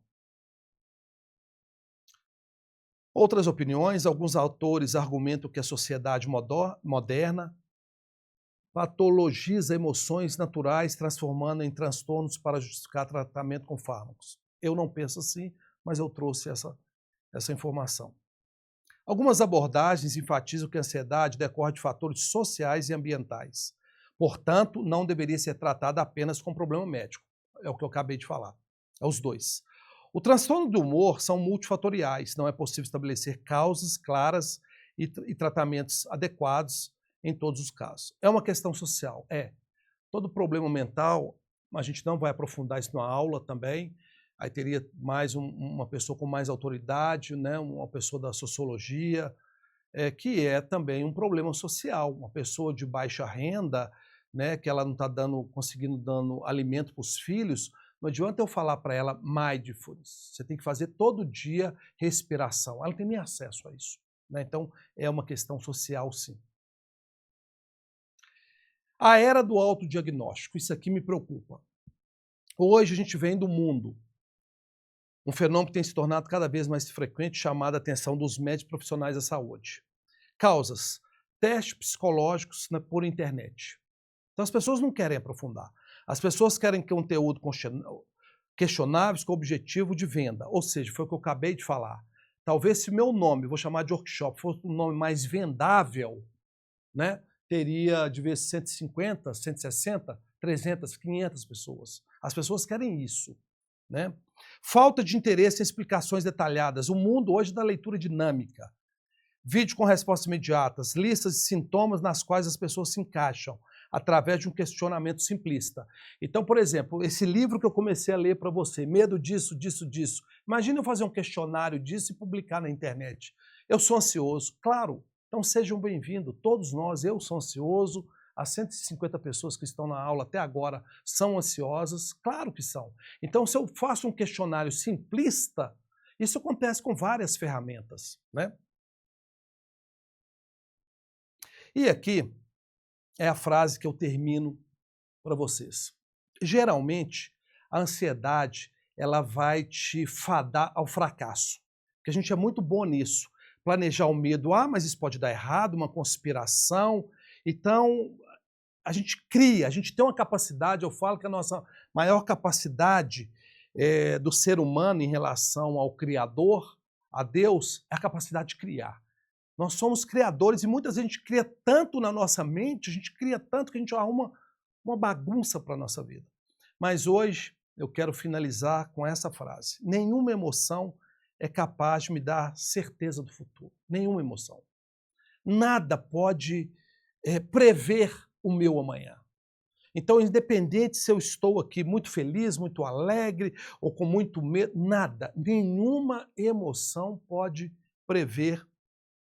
Outras opiniões, alguns autores argumentam que a sociedade moderna patologiza emoções naturais, transformando em transtornos para justificar tratamento com fármacos. Eu não penso assim, mas eu trouxe essa informação. Algumas abordagens enfatizam que a ansiedade decorre de fatores sociais e ambientais. Portanto, não deveria ser tratada apenas com problema médico. É o que eu acabei de falar. É os dois. O transtorno do humor são multifatoriais. Não é possível estabelecer causas claras e tratamentos adequados em todos os casos. É uma questão social. Todo problema mental, a gente não vai aprofundar isso na aula também. Aí teria mais uma pessoa com mais autoridade, né? Uma pessoa da sociologia, que é também um problema social. Uma pessoa de baixa renda, né, que ela não está conseguindo dando alimento para os filhos, não adianta eu falar para ela mindfulness. Você tem que fazer todo dia respiração. Ela não tem nem acesso a isso, né? Então, é uma questão social, sim. A era do autodiagnóstico, isso aqui me preocupa. Hoje a gente vem do mundo. Um fenômeno que tem se tornado cada vez mais frequente, chamado a atenção dos médicos profissionais da saúde. Causas: testes psicológicos por internet. Então as pessoas não querem aprofundar. As pessoas querem conteúdo questionáveis com objetivo de venda. Ou seja, foi o que eu acabei de falar. Talvez se meu nome, vou chamar de workshop, fosse um nome mais vendável, né, teria de vez 150, 160, 300, 500 pessoas. As pessoas querem isso, né? Falta de interesse em explicações detalhadas. O mundo hoje da leitura dinâmica. Vídeo com respostas imediatas, listas de sintomas nas quais as pessoas se encaixam, através de um questionamento simplista. Então, por exemplo, esse livro que eu comecei a ler para você, Medo disso, disso, disso. Imagina eu fazer um questionário disso e publicar na internet. Eu sou ansioso, claro. Então sejam bem-vindos, todos nós, eu sou ansioso, as 150 pessoas que estão na aula até agora são ansiosas, claro que são. Então se eu faço um questionário simplista, isso acontece com várias ferramentas, né? E aqui é a frase que eu termino para vocês. Geralmente, a ansiedade ela vai te fadar ao fracasso, porque a gente é muito bom nisso. Planejar o medo, mas isso pode dar errado, uma conspiração. Então, a gente cria, a gente tem uma capacidade, eu falo que a nossa maior capacidade do ser humano em relação ao Criador, a Deus, é a capacidade de criar. Nós somos criadores e muitas vezes a gente cria tanto na nossa mente, a gente cria tanto que a gente arruma uma bagunça para a nossa vida. Mas hoje eu quero finalizar com essa frase. Nenhuma emoção é capaz de me dar certeza do futuro. Nenhuma emoção. Nada pode prever o meu amanhã. Então, independente se eu estou aqui muito feliz, muito alegre ou com muito medo, nada, nenhuma emoção pode prever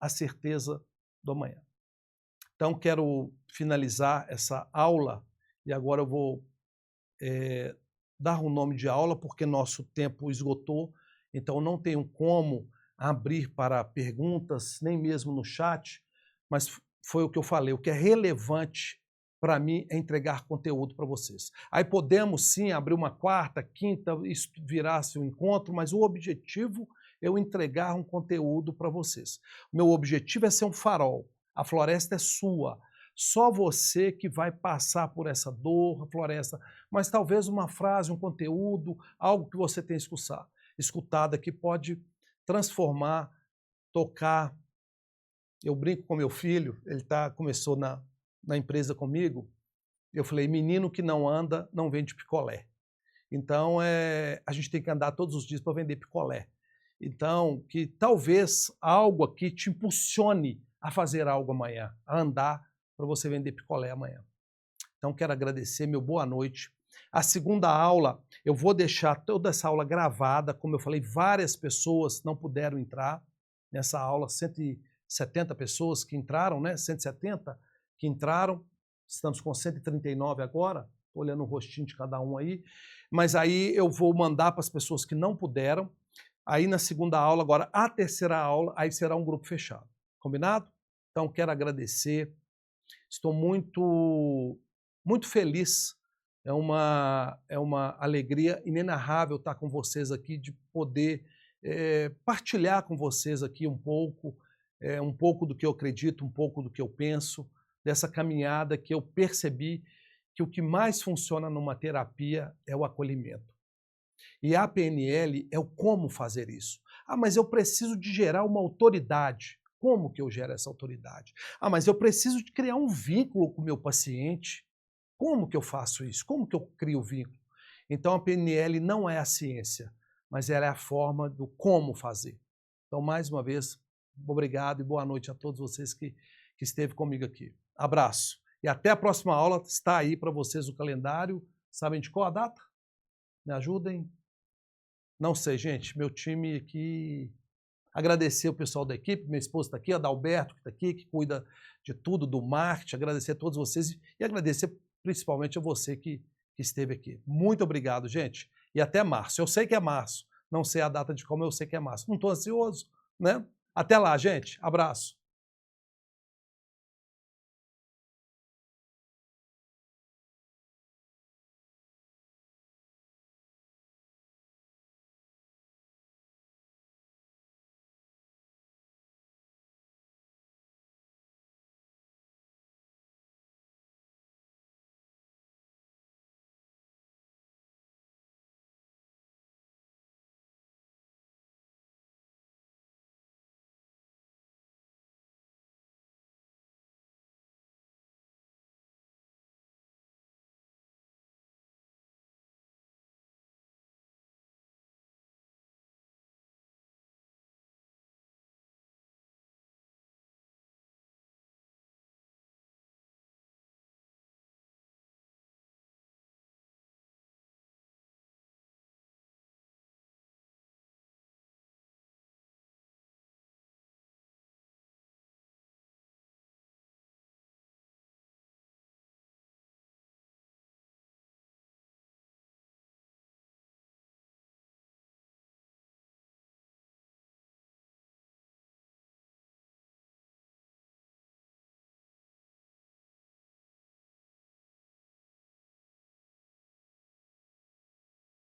a certeza do amanhã. Então, quero finalizar essa aula e agora eu vou dar o nome de aula porque nosso tempo esgotou, então não tenho como abrir para perguntas, nem mesmo no chat, mas foi o que eu falei, o que é relevante para mim é entregar conteúdo para vocês. Aí podemos sim abrir uma quarta, quinta, isso virasse um encontro, mas o objetivo é eu entregar um conteúdo para vocês. O meu objetivo é ser um farol, a floresta é sua, só você que vai passar por essa dor, a floresta, mas talvez uma frase, um conteúdo, algo que você tenha escutado aqui pode transformar, tocar. Eu brinco com meu filho, ele começou na empresa comigo, eu falei, menino que não anda, não vende picolé. Então, a gente tem que andar todos os dias para vender picolé. Então, que talvez algo aqui te impulsione a fazer algo amanhã, a andar para você vender picolé amanhã. Então, quero agradecer, meu boa noite. A segunda aula, eu vou deixar toda essa aula gravada, como eu falei, várias pessoas não puderam entrar nessa aula, 170 pessoas que entraram, né? 170 que entraram, estamos com 139 agora, estou olhando o rostinho de cada um aí, mas aí eu vou mandar para as pessoas que não puderam, aí na segunda aula, agora a terceira aula, aí será um grupo fechado, combinado? Então quero agradecer, estou muito feliz, é uma alegria inenarrável estar com vocês aqui, de poder partilhar com vocês aqui um pouco do que eu acredito, um pouco do que eu penso, dessa caminhada que eu percebi que o que mais funciona numa terapia é o acolhimento. E a PNL é o como fazer isso. Ah, mas eu preciso de gerar uma autoridade. Como que eu gero essa autoridade? Ah, mas eu preciso de criar um vínculo com o meu paciente. Como que eu faço isso? Como que eu crio o vínculo? Então a PNL não é a ciência, mas ela é a forma do como fazer. Então, mais uma vez, obrigado e boa noite a todos vocês que esteve comigo aqui. Abraço. E até a próxima aula, está aí para vocês o calendário. Sabem de qual a data? Me ajudem? Não sei, gente, meu time aqui... Agradecer o pessoal da equipe, minha esposa está aqui, a Adalberto que está aqui, que cuida de tudo, do marketing, agradecer a todos vocês e agradecer principalmente a você que esteve aqui. Muito obrigado, gente, e até março. Eu sei que é março, não sei a data de como, eu sei que é março. Não estou ansioso, né? Até lá, gente. Abraço.